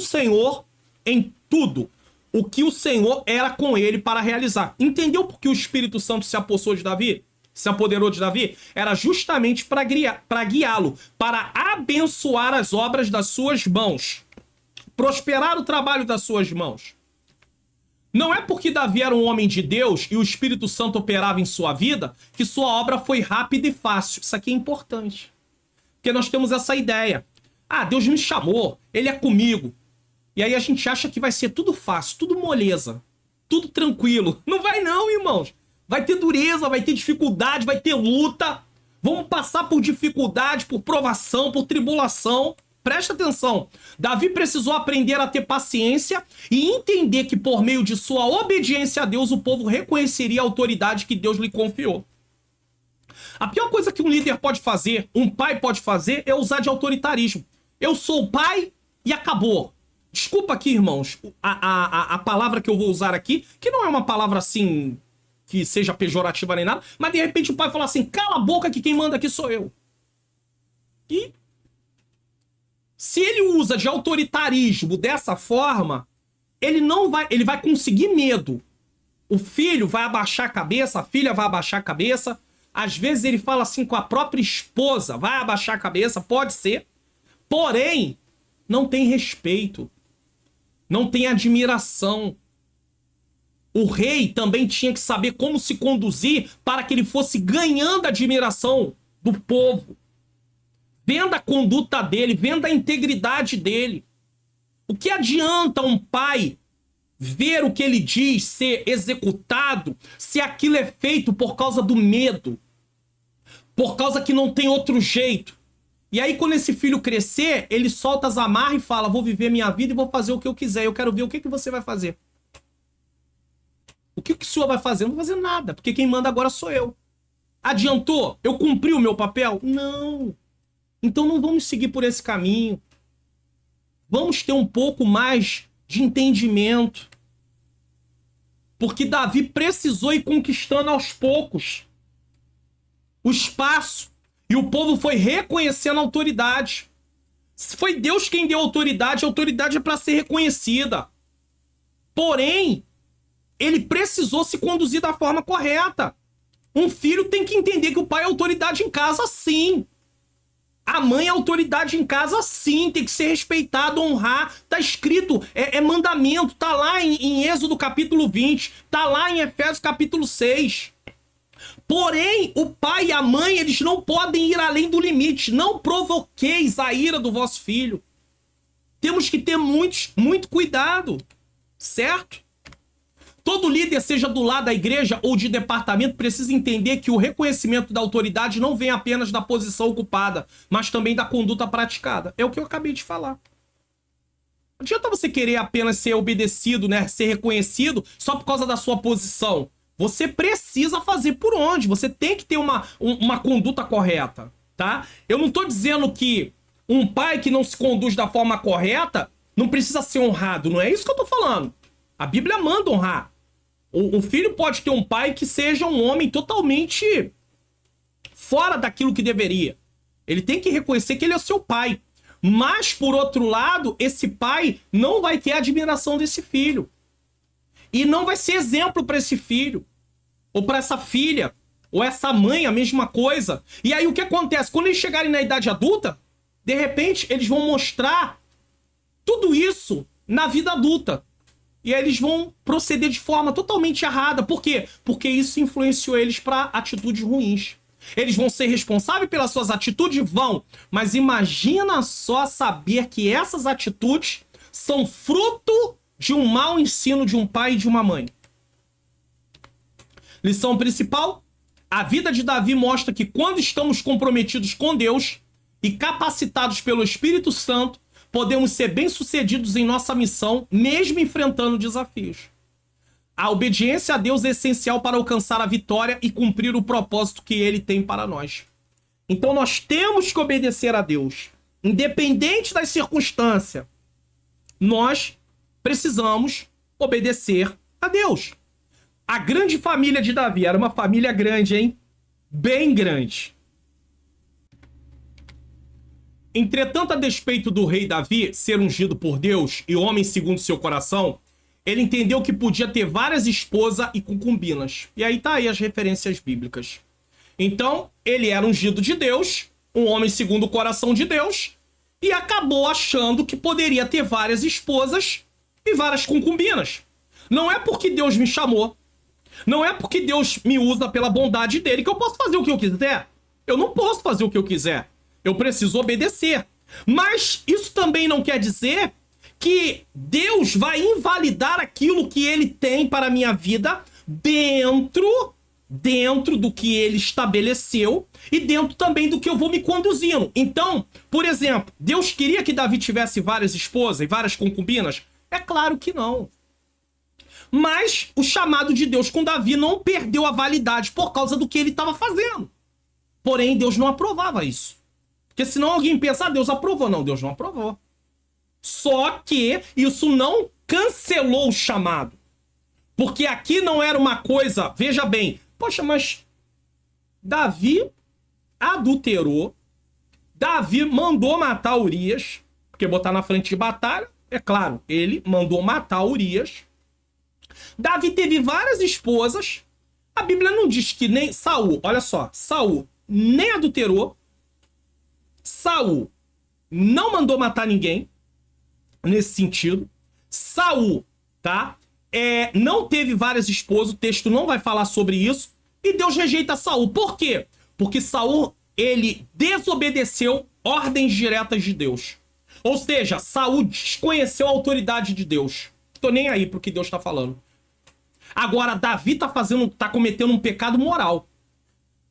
Senhor era com ele para realizar. Entendeu por que o Espírito Santo se apossou de Davi? Se apoderou de Davi? Era justamente para guiá-lo, para abençoar as obras das suas mãos, prosperar o trabalho das suas mãos. Não é porque Davi era um homem de Deus e o Espírito Santo operava em sua vida que sua obra foi rápida e fácil. Isso aqui é importante. Porque nós temos essa ideia. Ah, Deus me chamou, ele é comigo. E aí a gente acha que vai ser tudo fácil, tudo moleza, tudo tranquilo. Não vai não, irmãos. Vai ter dureza, vai ter dificuldade, vai ter luta. Vamos passar por dificuldade, por provação, por tribulação. Presta atenção. Davi precisou aprender a ter paciência e entender que por meio de sua obediência a Deus, o povo reconheceria a autoridade que Deus lhe confiou. A pior coisa que um líder pode fazer, um pai pode fazer, é usar de autoritarismo. Eu sou o pai e acabou. Desculpa aqui, irmãos, a palavra que eu vou usar aqui, que não é uma palavra assim, que seja pejorativa nem nada, mas de repente o pai fala assim: cala a boca que quem manda aqui sou eu. E se ele usa de autoritarismo dessa forma, ele vai conseguir medo. O filho vai abaixar a cabeça, a filha vai abaixar a cabeça. Às vezes ele fala assim com a própria esposa, vai abaixar a cabeça, pode ser. Porém, não tem respeito. Não tem admiração. O rei também tinha que saber como se conduzir para que ele fosse ganhando a admiração do povo. Vendo a conduta dele, vendo a integridade dele. O que adianta um pai ver o que ele diz ser executado se aquilo é feito por causa do medo? Por causa que não tem outro jeito? E aí quando esse filho crescer, ele solta as amarras e fala: vou viver minha vida e vou fazer o que eu quiser. Eu quero ver o que você vai fazer. O que o senhor vai fazer? Eu não vou fazer nada, porque quem manda agora sou eu. Adiantou? Eu cumpri o meu papel? Não. Então não vamos seguir por esse caminho. Vamos ter um pouco mais de entendimento. Porque Davi precisou ir conquistando aos poucos o espaço. E o povo foi reconhecendo a autoridade. Se foi Deus quem deu autoridade, a autoridade é para ser reconhecida. Porém, ele precisou se conduzir da forma correta. Um filho tem que entender que o pai é autoridade em casa, sim. A mãe é autoridade em casa, sim. Tem que ser respeitado, honrar. Tá escrito, é mandamento. Tá lá em Êxodo capítulo 20. Tá lá em Efésios capítulo 6. Porém, o pai e a mãe, eles não podem ir além do limite. Não provoqueis a ira do vosso filho. Temos que ter muito cuidado, certo? Todo líder, seja do lado da igreja ou de departamento, precisa entender que o reconhecimento da autoridade não vem apenas da posição ocupada, mas também da conduta praticada. É o que eu acabei de falar. Não adianta você querer apenas ser obedecido, ser reconhecido só por causa da sua posição. Você precisa fazer por onde. Você tem que ter uma conduta correta, tá? Eu não tô dizendo que um pai que não se conduz da forma correta não precisa ser honrado. Não é isso que eu tô falando. A Bíblia manda honrar. O filho pode ter um pai que seja um homem totalmente fora daquilo que deveria. Ele tem que reconhecer que ele é seu pai. Mas, por outro lado, esse pai não vai ter a admiração desse filho. E não vai ser exemplo para esse filho, ou para essa filha, ou essa mãe, a mesma coisa. E aí o que acontece? Quando eles chegarem na idade adulta, de repente eles vão mostrar tudo isso na vida adulta. E aí eles vão proceder de forma totalmente errada. Por quê? Porque isso influenciou eles para atitudes ruins. Eles vão ser responsáveis pelas suas atitudes? Vão. Mas imagina só saber que essas atitudes são fruto de um mau ensino de um pai e de uma mãe. Lição principal: a vida de Davi mostra que quando estamos comprometidos com Deus e capacitados pelo Espírito Santo, podemos ser bem-sucedidos em nossa missão, mesmo enfrentando desafios. A obediência a Deus é essencial para alcançar a vitória e cumprir o propósito que Ele tem para nós. Então nós temos que obedecer a Deus, independente das circunstâncias. Nós precisamos obedecer a Deus. A grande família de Davi era uma família grande, hein? Bem grande. Entretanto, a despeito do rei Davi ser ungido por Deus e homem segundo seu coração, ele entendeu que podia ter várias esposas e concubinas. E aí tá aí as referências bíblicas. Então, ele era ungido de Deus, um homem segundo o coração de Deus, e acabou achando que poderia ter várias esposas e várias concubinas. Não é porque Deus me chamou, não é porque Deus me usa pela bondade dele que eu posso fazer o que eu quiser. Eu não posso fazer o que eu quiser. Eu preciso obedecer. Mas isso também não quer dizer que Deus vai invalidar aquilo que ele tem para a minha vida dentro do que ele estabeleceu e dentro também do que eu vou me conduzindo. Então, por exemplo, Deus queria que Davi tivesse várias esposas e várias concubinas? É claro que não. Mas o chamado de Deus com Davi não perdeu a validade por causa do que ele estava fazendo. Porém, Deus não aprovava isso. Porque senão alguém pensa, ah, Deus aprovou. Não, Deus não aprovou. Só que isso não cancelou o chamado. Porque aqui não era uma coisa, veja bem, poxa, mas Davi adulterou, Davi mandou matar Urias, porque botar na frente de batalha, é claro, ele mandou matar Urias. Davi teve várias esposas. A Bíblia não diz que nem Saul, olha só, Saul nem adulterou, Saul não mandou matar ninguém, nesse sentido. Saul, tá? Não teve várias esposas, o texto não vai falar sobre isso. E Deus rejeita Saul. Por quê? Porque Saul, ele desobedeceu ordens diretas de Deus. Ou seja, Saul desconheceu a autoridade de Deus. Tô nem aí pro que Deus tá falando. Agora, Davi tá cometendo um pecado moral.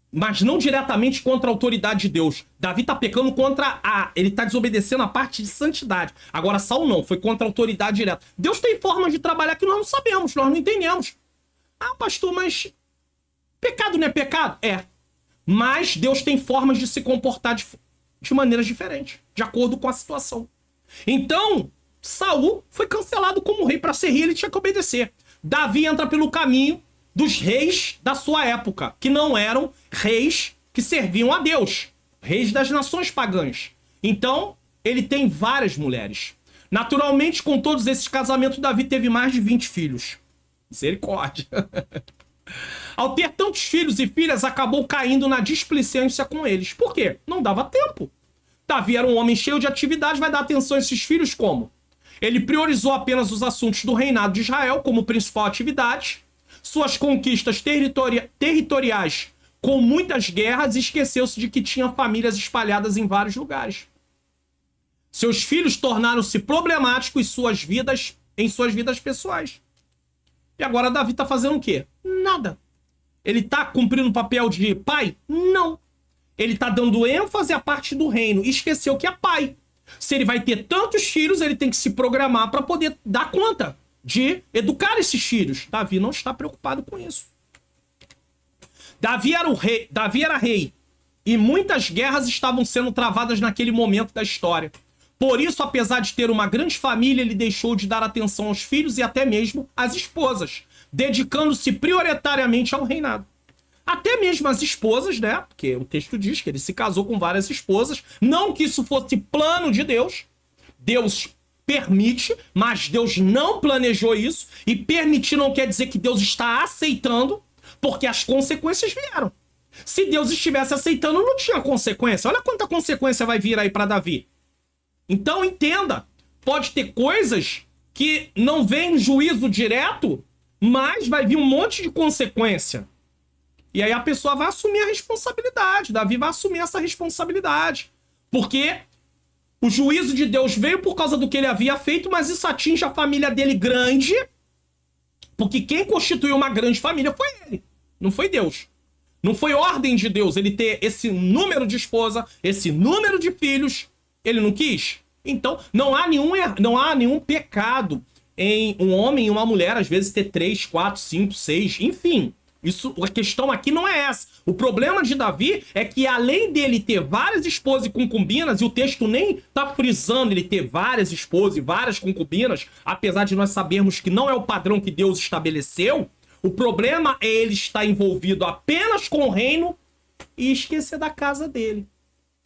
Mas não diretamente contra a autoridade de Deus. Davi tá pecando contra ele tá desobedecendo a parte de santidade. Agora Saul não, foi contra a autoridade direta. Deus tem formas de trabalhar que nós não sabemos, nós não entendemos. Ah, pastor, mas pecado não é pecado? É. Mas Deus tem formas de se comportar de maneiras diferentes, de acordo com a situação. Então, Saul foi cancelado como rei. Para ser rei, ele tinha que obedecer. Davi entra pelo caminho dos reis da sua época, que não eram reis que serviam a Deus, reis das nações pagãs. Então, ele tem várias mulheres. Naturalmente, com todos esses casamentos, Davi teve mais de 20 filhos. Misericórdia. Ao ter tantos filhos e filhas, acabou caindo na displicência com eles. Por quê? Não dava tempo. Davi era um homem cheio de atividade, vai dar atenção a esses filhos como? Ele priorizou apenas os assuntos do reinado de Israel como principal atividade, suas conquistas territoriais com muitas guerras, e esqueceu-se de que tinha famílias espalhadas em vários lugares. Seus filhos tornaram-se problemáticos em suas vidas pessoais. E agora Davi está fazendo o quê? Nada. Ele está cumprindo o papel de pai? Não. Ele está dando ênfase à parte do reino e esqueceu que é pai. Se ele vai ter tantos filhos, ele tem que se programar para poder dar conta de educar esses filhos. Davi não está preocupado com isso. Davi era rei e muitas guerras estavam sendo travadas naquele momento da história. Por isso, apesar de ter uma grande família, ele deixou de dar atenção aos filhos e até mesmo às esposas, dedicando-se prioritariamente ao reinado. Até mesmo as esposas, né? Porque o texto diz que ele se casou com várias esposas. Não que isso fosse plano de Deus. Deus permite, mas Deus não planejou isso, e permitir não quer dizer que Deus está aceitando, porque as consequências vieram. Se Deus estivesse aceitando, não tinha consequência. Olha quanta consequência vai vir aí para Davi. Então entenda, pode ter coisas que não vem juízo direto, mas vai vir um monte de consequência. E aí a pessoa vai assumir a responsabilidade. Davi vai assumir essa responsabilidade. Porque o juízo de Deus veio por causa do que ele havia feito, mas isso atinge a família dele grande, porque quem constituiu uma grande família foi ele, não foi Deus. Não foi ordem de Deus ele ter esse número de esposa, esse número de filhos. Ele não quis. Então, não há nenhum pecado em um homem e uma mulher, às vezes, ter 3, 4, 5, 6, enfim. A questão aqui não é essa. O problema de Davi é que, além dele ter várias esposas e concubinas, e o texto nem tá frisando ele ter várias esposas e várias concubinas, apesar de nós sabermos que não é o padrão que Deus estabeleceu, o problema é ele estar envolvido apenas com o reino e esquecer da casa dele.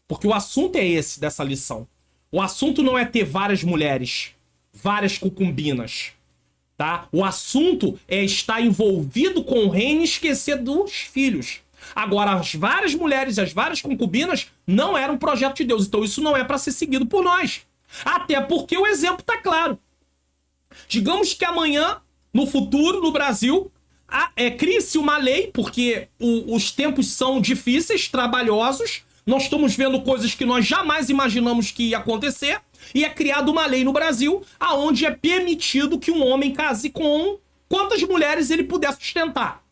Porque o assunto é esse dessa lição. O assunto não é ter várias mulheres, várias concubinas. Tá? O assunto é estar envolvido com o reino e esquecer dos filhos. Agora, as várias mulheres e as várias concubinas não eram um projeto de Deus. Então isso não é para ser seguido por nós. Até porque o exemplo está claro. Digamos que amanhã, no futuro, no Brasil, crie-se uma lei, porque os tempos são difíceis, trabalhosos. Nós estamos vendo coisas que nós jamais imaginamos que ia acontecer. E é criada uma lei no Brasil aonde é permitido que um homem case com quantas mulheres ele puder sustentar.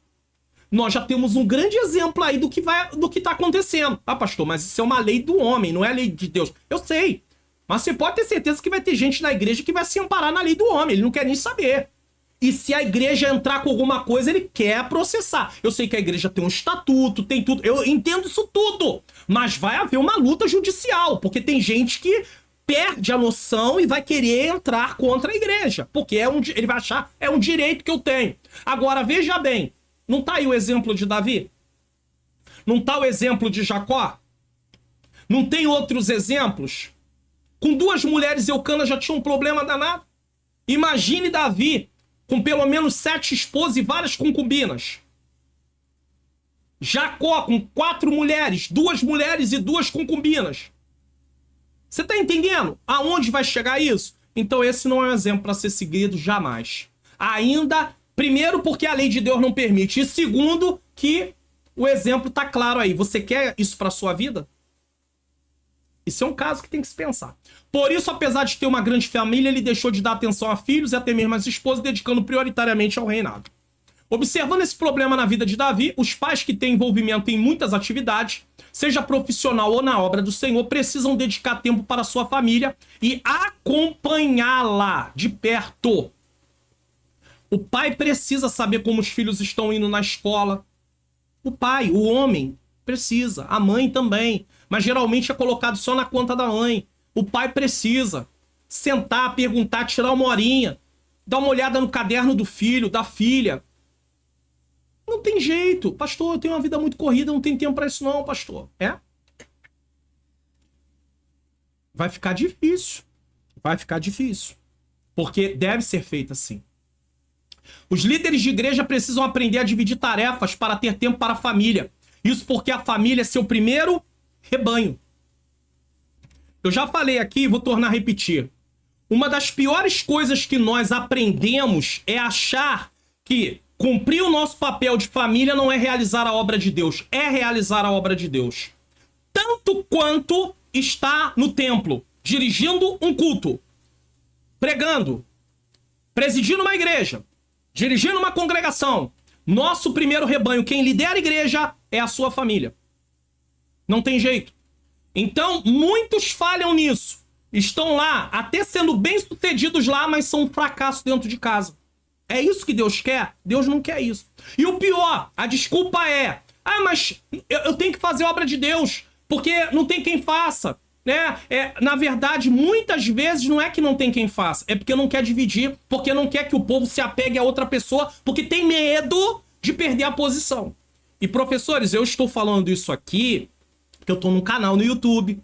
Nós já temos um grande exemplo aí do que está acontecendo. Ah, pastor, mas isso é uma lei do homem, não é a lei de Deus. Eu sei. Mas você pode ter certeza que vai ter gente na igreja que vai se amparar na lei do homem. Ele não quer nem saber. E se a igreja entrar com alguma coisa, ele quer processar. Eu sei que a igreja tem um estatuto, tem tudo. Eu entendo isso tudo. Mas vai haver uma luta judicial, porque tem gente que perde a noção e vai querer entrar contra a igreja. Porque ele vai achar é um direito que eu tenho. Agora, veja bem. Não tá aí o exemplo de Davi? Não tá o exemplo de Jacó? Não tem outros exemplos? Com 2 mulheres, Eucana já tinha um problema danado. Imagine Davi com pelo menos 7 esposas e várias concubinas. Jacó com 4 mulheres, 2 mulheres e 2 concubinas. Você tá entendendo aonde vai chegar isso? Então esse não é um exemplo para ser seguido jamais. Ainda, primeiro, porque a lei de Deus não permite. E segundo, que o exemplo tá claro aí. Você quer isso para sua vida? Isso é um caso que tem que se pensar. Por isso, apesar de ter uma grande família, ele deixou de dar atenção a filhos e até mesmo às esposas, dedicando prioritariamente ao reinado. Observando esse problema na vida de Davi, os pais que têm envolvimento em muitas atividades, seja profissional ou na obra do Senhor, precisam dedicar tempo para a sua família e acompanhá-la de perto. O pai precisa saber como os filhos estão indo na escola. O pai, o homem, precisa. A mãe também. Mas geralmente é colocado só na conta da mãe. O pai precisa sentar, perguntar, tirar uma horinha, dar uma olhada no caderno do filho, da filha. Não tem jeito. Pastor, eu tenho uma vida muito corrida, não tem tempo para isso não, pastor. Vai ficar difícil. Vai ficar difícil. Porque deve ser feito assim. Os líderes de igreja precisam aprender a dividir tarefas para ter tempo para a família. Isso porque a família é seu primeiro rebanho. Eu já falei aqui e vou tornar a repetir. Uma das piores coisas que nós aprendemos é achar que cumprir o nosso papel de família não é realizar a obra de Deus. É realizar a obra de Deus. Tanto quanto está no templo, dirigindo um culto, pregando, presidindo uma igreja, dirigindo uma congregação. Nosso primeiro rebanho, quem lidera a igreja, é a sua família. Não tem jeito. Então, muitos falham nisso. Estão lá, até sendo bem-sucedidos lá, mas são um fracasso dentro de casa. É isso que Deus quer? Deus não quer isso. E o pior, a desculpa é: mas eu tenho que fazer a obra de Deus, porque não tem quem faça. Na verdade, muitas vezes não é que não tem quem faça, é porque não quer dividir, porque não quer que o povo se apegue a outra pessoa, porque tem medo de perder a posição. E professores, eu estou falando isso aqui porque eu tô num canal no YouTube.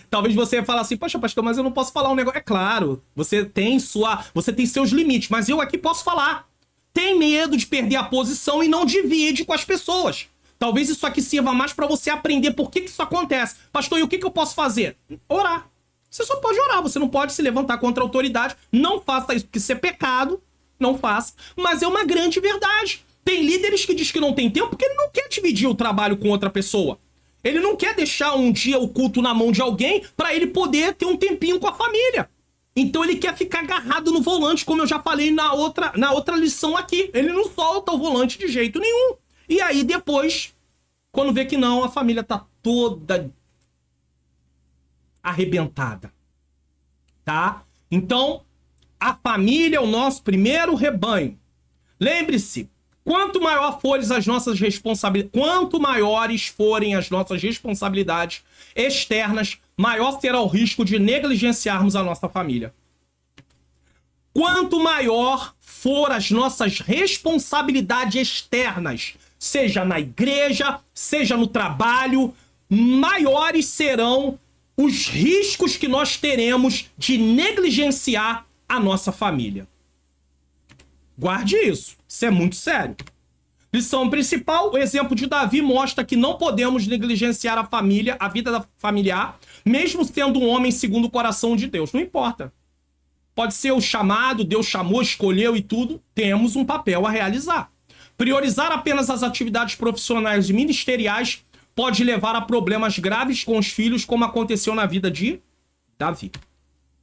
Talvez você fale assim, poxa, pastor, mas eu não posso falar um negócio. É claro, você tem seus limites, mas eu aqui posso falar. Tem medo de perder a posição e não divide com as pessoas. Talvez isso aqui sirva mais para você aprender por que isso acontece. Pastor, e o que eu posso fazer? Orar. Você só pode orar, você não pode se levantar contra a autoridade. Não faça isso, porque isso é pecado. Não faça. Mas é uma grande verdade. Tem líderes que diz que não tem tempo porque ele não quer dividir o trabalho com outra pessoa. Ele não quer deixar um dia o culto na mão de alguém para ele poder ter um tempinho com a família. Então ele quer ficar agarrado no volante, como eu já falei na outra lição aqui. Ele não solta o volante de jeito nenhum. E aí depois, quando vê que não, a família tá toda arrebentada. Tá? Então, a família é o nosso primeiro rebanho. Lembre-se, quanto maiores forem as nossas responsabilidades externas, maior será o risco de negligenciarmos a nossa família. Quanto maior for as nossas responsabilidades externas, seja na igreja, seja no trabalho, maiores serão os riscos que nós teremos de negligenciar a nossa família. Guarde isso. Isso é muito sério. Lição principal, o exemplo de Davi mostra que não podemos negligenciar a família, a vida familiar, mesmo sendo um homem segundo o coração de Deus. Não importa. Pode ser o chamado, Deus chamou, escolheu e tudo. Temos um papel a realizar. Priorizar apenas as atividades profissionais e ministeriais pode levar a problemas graves com os filhos, como aconteceu na vida de Davi.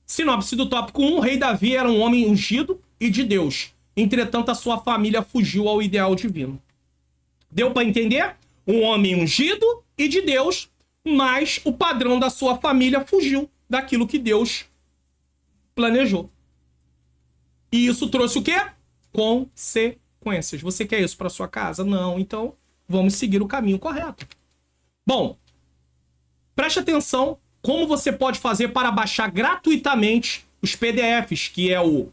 Sinopse do tópico 1. O rei Davi era um homem ungido e de Deus. Entretanto, a sua família fugiu ao ideal divino. Deu para entender? Um homem ungido e de Deus, mas o padrão da sua família fugiu daquilo que Deus planejou. E isso trouxe o quê? Consequências. Você quer isso para sua casa? Não. Então, vamos seguir o caminho correto. Bom, preste atenção como você pode fazer para baixar gratuitamente os PDFs, que é o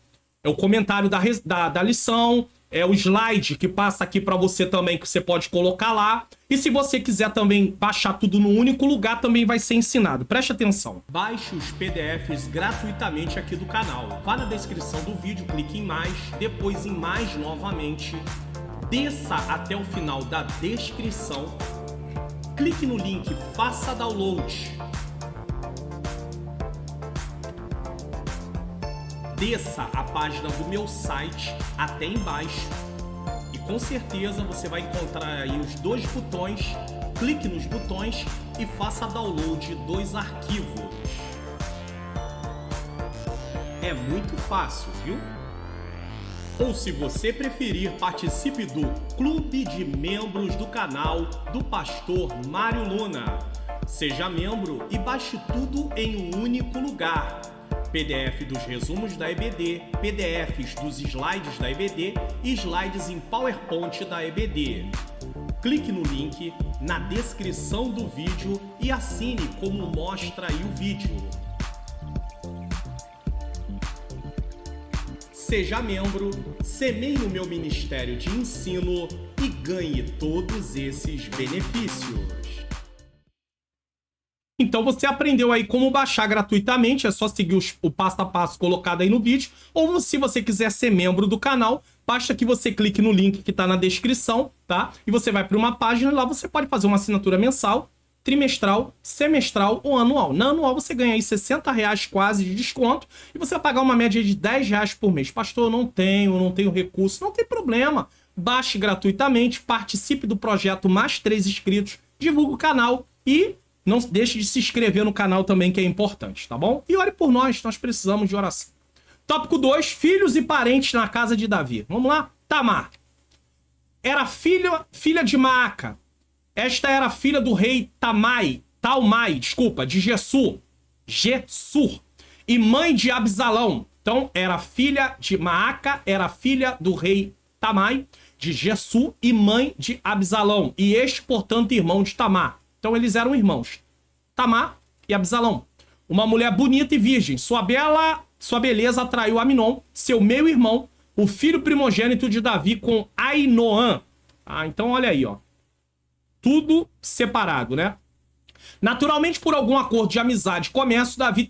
comentário da lição, é o slide que passa aqui para você também, que você pode colocar lá. E se você quiser também baixar tudo num único lugar, também vai ser ensinado. Preste atenção. Baixe os PDFs gratuitamente aqui do canal. Vá na descrição do vídeo, clique em mais, depois em mais novamente. Desça até o final da descrição. Clique no link, faça download. Desça a página do meu site até embaixo e com certeza você vai encontrar aí os dois botões. Clique nos botões e faça download dos arquivos. É muito fácil, viu? Ou se você preferir, participe do Clube de Membros do canal do Pastor Mário Luna. Seja membro e baixe tudo em um único lugar. PDF dos resumos da EBD, PDFs dos slides da EBD e slides em PowerPoint da EBD. Clique no link na descrição do vídeo e assine como mostra aí o vídeo. Seja membro, semeie no meu ministério de ensino e ganhe todos esses benefícios. Então você aprendeu aí como baixar gratuitamente, é só seguir o passo a passo colocado aí no vídeo. Ou se você quiser ser membro do canal, basta que você clique no link que está na descrição, tá? E você vai para uma página e lá você pode fazer uma assinatura mensal, trimestral, semestral ou anual. Na anual você ganha aí R$60 quase de desconto e você vai pagar uma média de R$10 por mês. Pastor, eu não tenho recurso. Não tem problema. Baixe gratuitamente, participe do projeto Mais 3 Inscritos, divulgue o canal e não deixe de se inscrever no canal também, que é importante, tá bom? E ore por nós precisamos de oração. Tópico 2, filhos e parentes na casa de Davi. Vamos lá? Tamar era filha de Maaca. Esta era filha do rei Talmai, de Gessur, e mãe de Absalão. Então, era filha de Maaca, era filha do rei Talmai, de Gessur, e mãe de Absalão. E este, portanto, irmão de Tamar. Então eles eram irmãos, Tamar e Absalão. Uma mulher bonita e virgem. Sua beleza atraiu Aminon, seu meio-irmão, o filho primogênito de Davi, com Ainoã. Ah, então olha aí, ó. Tudo separado, né? Naturalmente, por algum acordo de amizade e comércio, Davi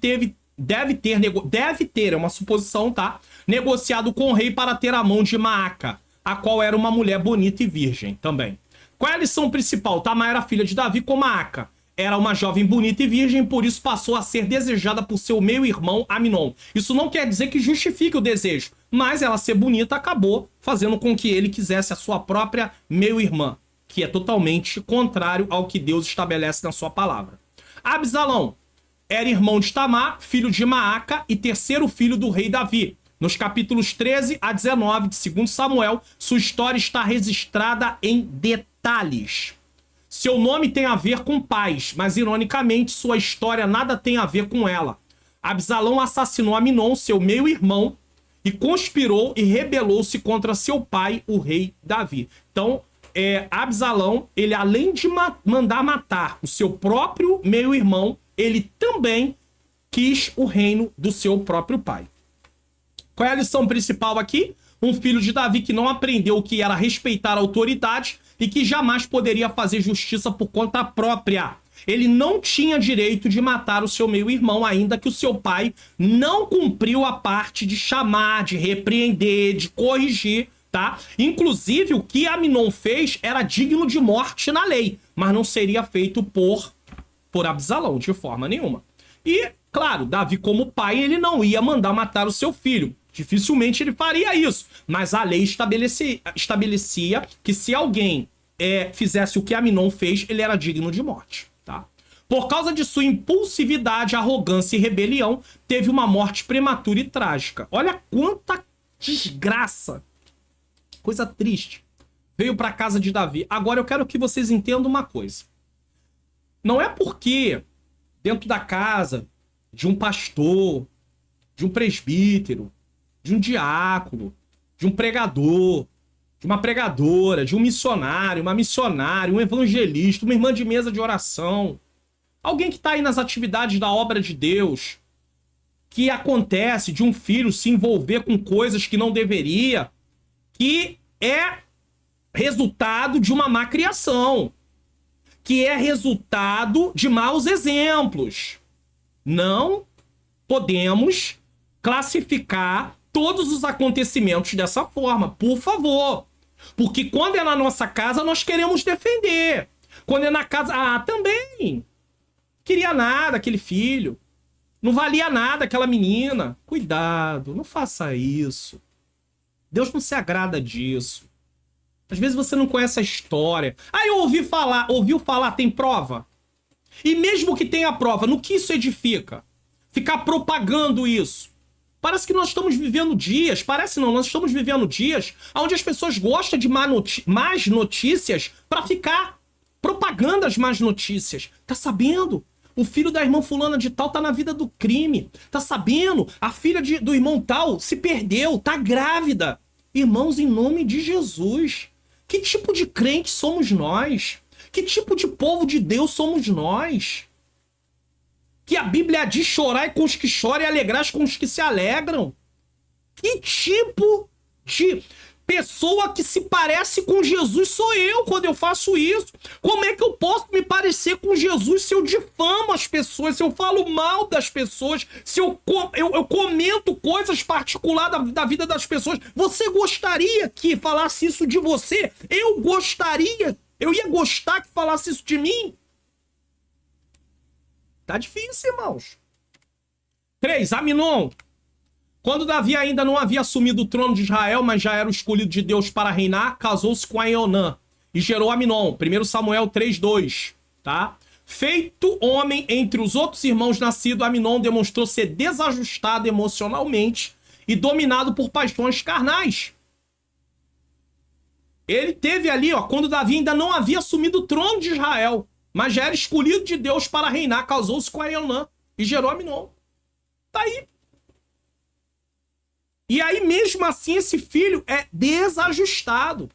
deve ter, é uma suposição, tá? Negociado com o rei para ter a mão de Maaca, a qual era uma mulher bonita e virgem também. Qual é a lição principal? Tamar era filha de Davi com Maaca. Era uma jovem bonita e virgem, por isso passou a ser desejada por seu meio-irmão Amnon. Isso não quer dizer que justifique o desejo, mas ela ser bonita acabou fazendo com que ele quisesse a sua própria meio-irmã, que é totalmente contrário ao que Deus estabelece na sua palavra. Absalão era irmão de Tamar, filho de Maaca e terceiro filho do rei Davi. Nos capítulos 13 a 19 de 2 Samuel, sua história está registrada em detalhes. Seu nome tem a ver com paz, mas ironicamente sua história nada tem a ver com ela. Absalão assassinou Amnon, seu meio-irmão, e conspirou e rebelou-se contra seu pai, o rei Davi. Então, Absalão, ele além de mandar matar o seu próprio meio-irmão, ele também quis o reino do seu próprio pai. Qual é a lição principal aqui? Um filho de Davi que não aprendeu o que era respeitar a autoridade e que jamais poderia fazer justiça por conta própria. Ele não tinha direito de matar o seu meio-irmão, ainda que o seu pai não cumpriu a parte de chamar, de repreender, de corrigir, tá? Inclusive, o que Amnon fez era digno de morte na lei, mas não seria feito por Absalão, de forma nenhuma. E, claro, Davi, como pai, ele não ia mandar matar o seu filho. Dificilmente ele faria isso. Mas a lei estabelecia que se alguém fizesse o que Amnon fez, ele era digno de morte, tá? Por causa de sua impulsividade, arrogância e rebelião, teve uma morte prematura e trágica. Olha quanta desgraça. Coisa triste. Veio para casa de Davi. Agora eu quero que vocês entendam uma coisa. Não é porque dentro da casa de um pastor, de um presbítero, de um diácono, de um pregador, de uma pregadora, de um missionário, uma missionária, um evangelista, uma irmã de mesa de oração, alguém que está aí nas atividades da obra de Deus, que acontece de um filho se envolver com coisas que não deveria, que é resultado de uma má criação, que é resultado de maus exemplos. Não podemos classificar todos os acontecimentos dessa forma, por favor. Porque quando é na nossa casa, nós queremos defender. Quando é na casa... também. Queria nada aquele filho. Não valia nada aquela menina. Cuidado, não faça isso. Deus não se agrada disso. Às vezes você não conhece a história. Eu ouviu falar, tem prova? E mesmo que tenha prova, no que isso edifica? Ficar propagando isso. Parece que nós estamos vivendo dias, nós estamos vivendo dias onde as pessoas gostam de más notícias para ficar propagando as más notícias. Tá sabendo? O filho da irmã fulana de tal tá na vida do crime. Tá sabendo? A filha do irmão tal se perdeu, tá grávida. Irmãos, em nome de Jesus, que tipo de crente somos nós? Que tipo de povo de Deus somos nós? Que a Bíblia diz chorar com os que choram e alegrar com os que se alegram. Que tipo de pessoa que se parece com Jesus sou eu quando eu faço isso? Como é que eu posso me parecer com Jesus se eu difamo as pessoas, se eu falo mal das pessoas, se eu comento coisas particulares da vida das pessoas? Você gostaria que falasse isso de você? Eu ia gostar que falasse isso de mim? Tá difícil, irmãos. 3. Amnon. Quando Davi ainda não havia assumido o trono de Israel, mas já era o escolhido de Deus para reinar, casou-se com Aionã e gerou Amnon. 1 Samuel 3:2, tá? Feito homem entre os outros irmãos nascido, Amnon demonstrou ser desajustado emocionalmente e dominado por paixões carnais. Ele teve ali, quando Davi ainda não havia assumido o trono de Israel, mas já era escolhido de Deus para reinar, casou-se com Aionã e gerou Amnon. Tá aí. E aí, mesmo assim, esse filho é desajustado.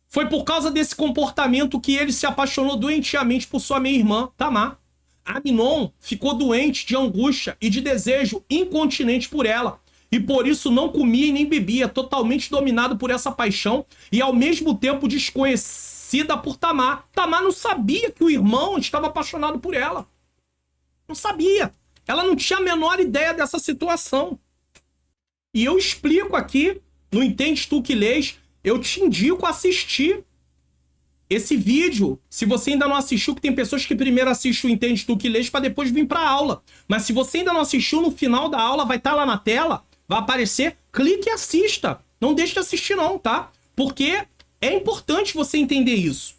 Foi por causa desse comportamento que ele se apaixonou doentiamente por sua meia-irmã, Tamar. Amnon ficou doente de angústia e de desejo incontinente por ela. E por isso não comia e nem bebia, totalmente dominado por essa paixão e ao mesmo tempo desconhecendo enfurecida por Tamar. Tamar não sabia que o irmão estava apaixonado por ela. Não sabia. Ela não tinha a menor ideia dessa situação. E eu explico aqui, no Entende Tu Que Lês, eu te indico a assistir esse vídeo. Se você ainda não assistiu, que tem pessoas que primeiro assistem o Entende Tu Que Lês para depois vir para a aula. Mas se você ainda não assistiu, no final da aula vai estar lá na tela, vai aparecer, clique e assista. Não deixe de assistir não, tá? Porque é importante você entender isso.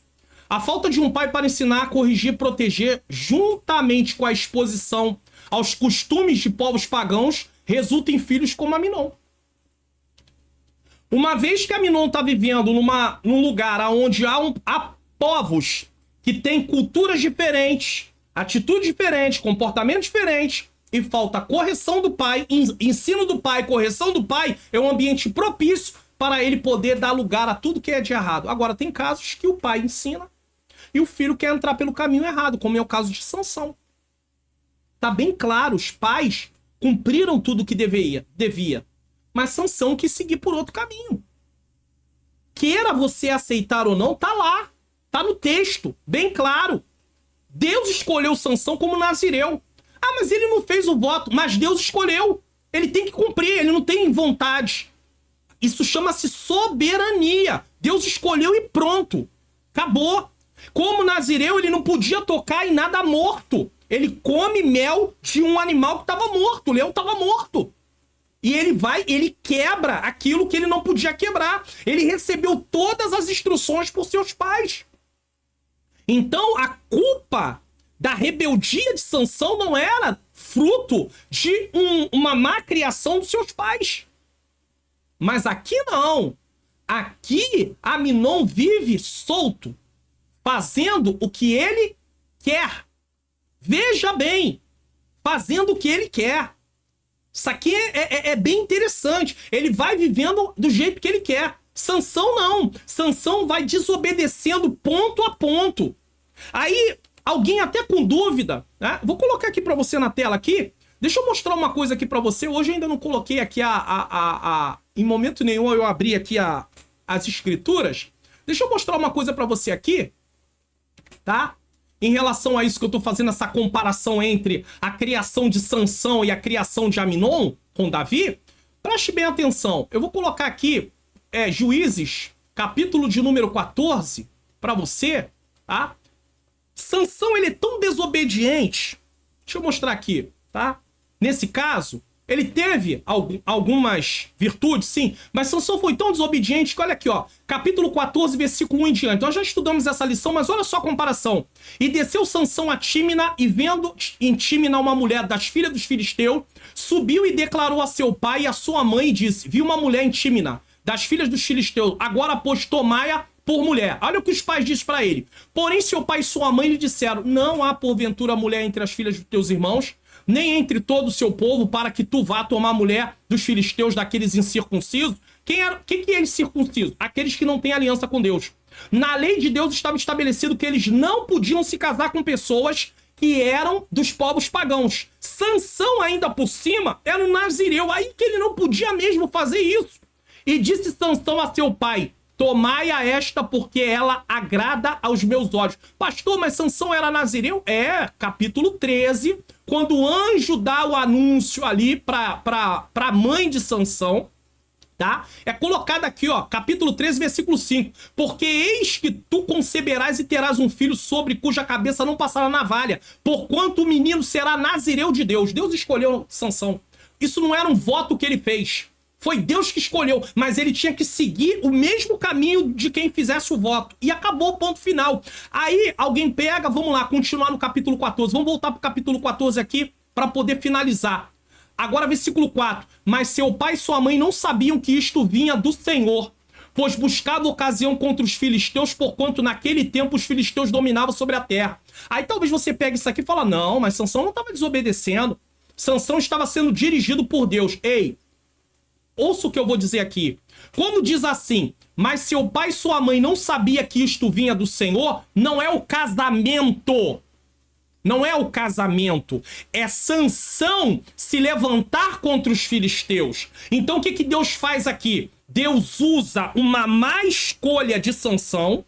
A falta de um pai para ensinar, corrigir, proteger, juntamente com a exposição aos costumes de povos pagãos, resulta em filhos como Aminon. Uma vez que Aminon está vivendo num lugar onde há povos que têm culturas diferentes, atitudes diferentes, comportamentos diferentes, e falta correção do pai, ensino do pai, correção do pai, é um ambiente propício para ele poder dar lugar a tudo que é de errado. Agora, tem casos que o pai ensina e o filho quer entrar pelo caminho errado, como é o caso de Sansão. Tá bem claro, os pais cumpriram tudo o que devia, mas Sansão quis seguir por outro caminho. Queira você aceitar ou não, tá lá, tá no texto, bem claro. Deus escolheu Sansão como nazireu. Ah, mas ele não fez o voto, mas Deus escolheu. Ele tem que cumprir, ele não tem vontade. Isso chama-se soberania. Deus escolheu e pronto. Acabou. Como nazireu, ele não podia tocar em nada morto. Ele come mel de um animal que estava morto. O leão estava morto. E ele quebra aquilo que ele não podia quebrar. Ele recebeu todas as instruções por seus pais. Então, a culpa da rebeldia de Sansão não era fruto de uma má criação dos seus pais. Mas aqui não. Aqui, Aminon vive solto, fazendo o que ele quer. Veja bem, fazendo o que ele quer. Isso aqui é bem interessante. Ele vai vivendo do jeito que ele quer. Sansão não. Sansão vai desobedecendo ponto a ponto. Aí, alguém até com dúvida, né? Vou colocar aqui para você na tela aqui. Deixa eu mostrar uma coisa aqui para você. Hoje eu ainda não coloquei aqui em momento nenhum eu abri aqui as escrituras. Deixa eu mostrar uma coisa para você aqui, tá? Em relação a isso que eu tô fazendo, essa comparação entre a criação de Sansão e a criação de Aminon com Davi. Preste bem atenção. Eu vou colocar aqui Juízes, capítulo de número 14, para você, tá? Sansão, ele é tão desobediente. Deixa eu mostrar aqui, tá? Nesse caso, ele teve algumas virtudes, sim, mas Sansão foi tão desobediente que, olha aqui, ó, capítulo 14, versículo 1 em diante. Nós já estudamos essa lição, mas olha só a comparação. E desceu Sansão a Tímina, e vendo em Tímina uma mulher das filhas dos filisteus, subiu e declarou a seu pai e a sua mãe e disse: vi uma mulher em Tímina, das filhas dos filisteus, agora pois tomai-a por mulher. Olha o que os pais dizem para ele. Porém, seu pai e sua mãe lhe disseram: não há porventura mulher entre as filhas dos teus irmãos, nem entre todo o seu povo, para que tu vá tomar mulher dos filisteus, daqueles incircuncisos. Quem é incircunciso? Aqueles que não têm aliança com Deus. Na lei de Deus estava estabelecido que eles não podiam se casar com pessoas que eram dos povos pagãos. Sansão, ainda por cima, era um nazireu, aí que ele não podia mesmo fazer isso. E disse Sansão a seu pai: tomai a esta, porque ela agrada aos meus olhos. Pastor, mas Sansão era nazireu? Capítulo 13, quando o anjo dá o anúncio ali pra mãe de Sansão, tá? É colocado aqui, ó, capítulo 13, versículo 5. Porque eis que tu conceberás e terás um filho sobre cuja cabeça não passará navalha, porquanto o menino será nazireu de Deus. Deus escolheu Sansão. Isso não era um voto que ele fez. Foi Deus que escolheu, mas ele tinha que seguir o mesmo caminho de quem fizesse o voto. E acabou, ponto final. Aí alguém pega, vamos lá, continuar no capítulo 14. Vamos voltar para o capítulo 14 aqui para poder finalizar. Agora, versículo 4. Mas seu pai e sua mãe não sabiam que isto vinha do Senhor, pois buscava ocasião contra os filisteus, porquanto naquele tempo os filisteus dominavam sobre a terra. Aí talvez você pegue isso aqui e fala: não, mas Sansão não estava desobedecendo. Sansão estava sendo dirigido por Deus. Ei, ouça o que eu vou dizer aqui. Quando diz assim: mas seu pai e sua mãe não sabia que isto vinha do Senhor, não é o casamento. Não é o casamento. É Sansão se levantar contra os filisteus. Então o que Deus faz aqui? Deus usa uma má escolha de Sansão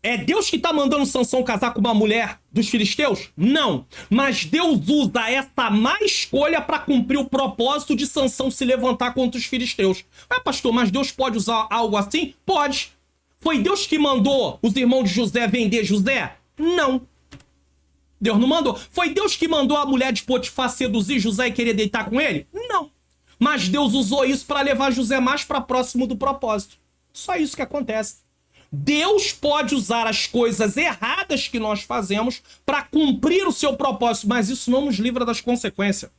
É Deus que está mandando Sansão casar com uma mulher dos filisteus? Não. Mas Deus usa essa má escolha para cumprir o propósito de Sansão se levantar contra os filisteus. Pastor, mas Deus pode usar algo assim? Pode. Foi Deus que mandou os irmãos de José vender José? Não. Deus não mandou. Foi Deus que mandou a mulher de Potifar seduzir José e querer deitar com ele? Não. Mas Deus usou isso para levar José mais para próximo do propósito. Só isso que acontece. Deus pode usar as coisas erradas que nós fazemos para cumprir o seu propósito, mas isso não nos livra das consequências.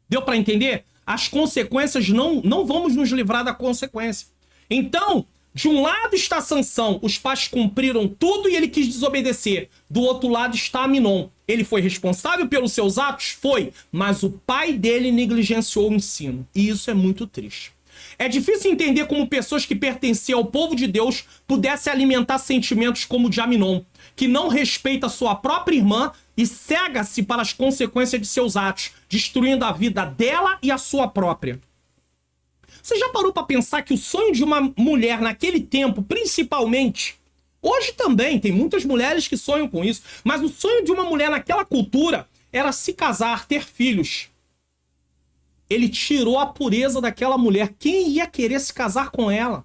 Deu para entender? As consequências não vamos nos livrar da consequência. Então, de um lado está Sansão, os pais cumpriram tudo e ele quis desobedecer. Do outro lado está Aminon. Ele foi responsável pelos seus atos? Foi, mas o pai dele negligenciou o ensino. E isso é muito triste. É difícil entender como pessoas que pertenciam ao povo de Deus pudessem alimentar sentimentos como o de Aminon, que não respeita sua própria irmã e cega-se para as consequências de seus atos, destruindo a vida dela e a sua própria. Você já parou para pensar que o sonho de uma mulher naquele tempo, principalmente, hoje também tem muitas mulheres que sonham com isso, mas o sonho de uma mulher naquela cultura era se casar, ter filhos. Ele tirou a pureza daquela mulher. Quem ia querer se casar com ela?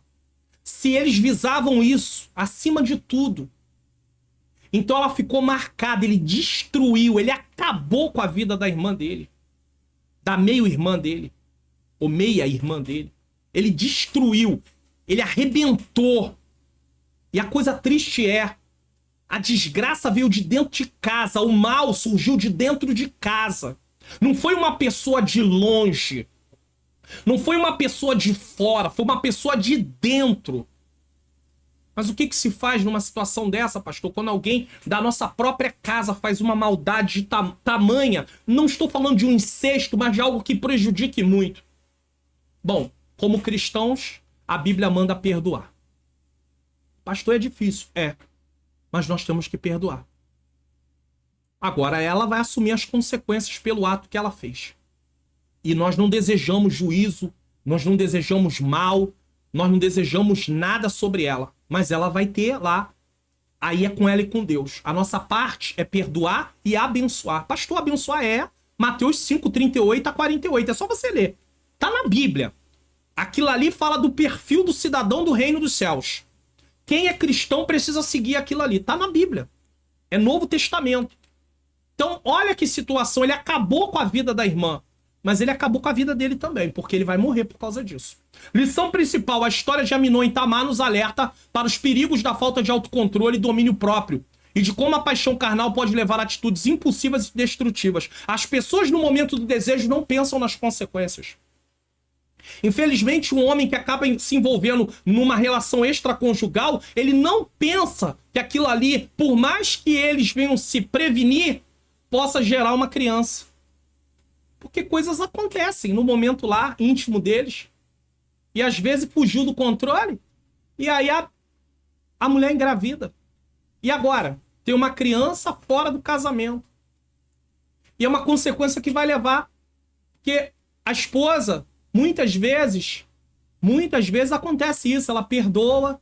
Se eles visavam isso acima de tudo. Então ela ficou marcada, ele destruiu, ele acabou com a vida da irmã dele. Da meio-irmã dele. Ou meia-irmã dele. Ele destruiu, ele arrebentou. E a coisa triste é, a desgraça veio de dentro de casa, o mal surgiu de dentro de casa. Não foi uma pessoa de longe. Não foi uma pessoa de fora. Foi uma pessoa de dentro. Mas o que se faz numa situação dessa, pastor? Quando alguém da nossa própria casa faz uma maldade de tamanha. Não estou falando de um incesto, mas de algo que prejudique muito. Bom, como cristãos, a Bíblia manda perdoar. Pastor, é difícil. É. Mas nós temos que perdoar. Agora ela vai assumir as consequências pelo ato que ela fez. E nós não desejamos juízo, nós não desejamos mal, nós não desejamos nada sobre ela. Mas ela vai ter lá, aí é com ela e com Deus. A nossa parte é perdoar e abençoar. Pastor, abençoar é Mateus 5, 38 a 48. É só você ler. Tá na Bíblia. Aquilo ali fala do perfil do cidadão do reino dos céus. Quem é cristão precisa seguir aquilo ali. Tá na Bíblia. É Novo Testamento. Então, olha que situação. Ele acabou com a vida da irmã. Mas ele acabou com a vida dele também, porque ele vai morrer por causa disso. Lição principal. A história de Aminon e Tamar nos alerta para os perigos da falta de autocontrole e domínio próprio. E de como a paixão carnal pode levar a atitudes impulsivas e destrutivas. As pessoas, no momento do desejo, não pensam nas consequências. Infelizmente, um homem que acaba se envolvendo numa relação extraconjugal, ele não pensa que aquilo ali, por mais que eles venham se prevenir, possa gerar uma criança. Porque coisas acontecem no momento lá, íntimo deles. E às vezes fugiu do controle. E aí a mulher engravida. E agora? Tem uma criança fora do casamento. E é uma consequência que vai levar. Porque a esposa, muitas vezes acontece isso. Ela perdoa,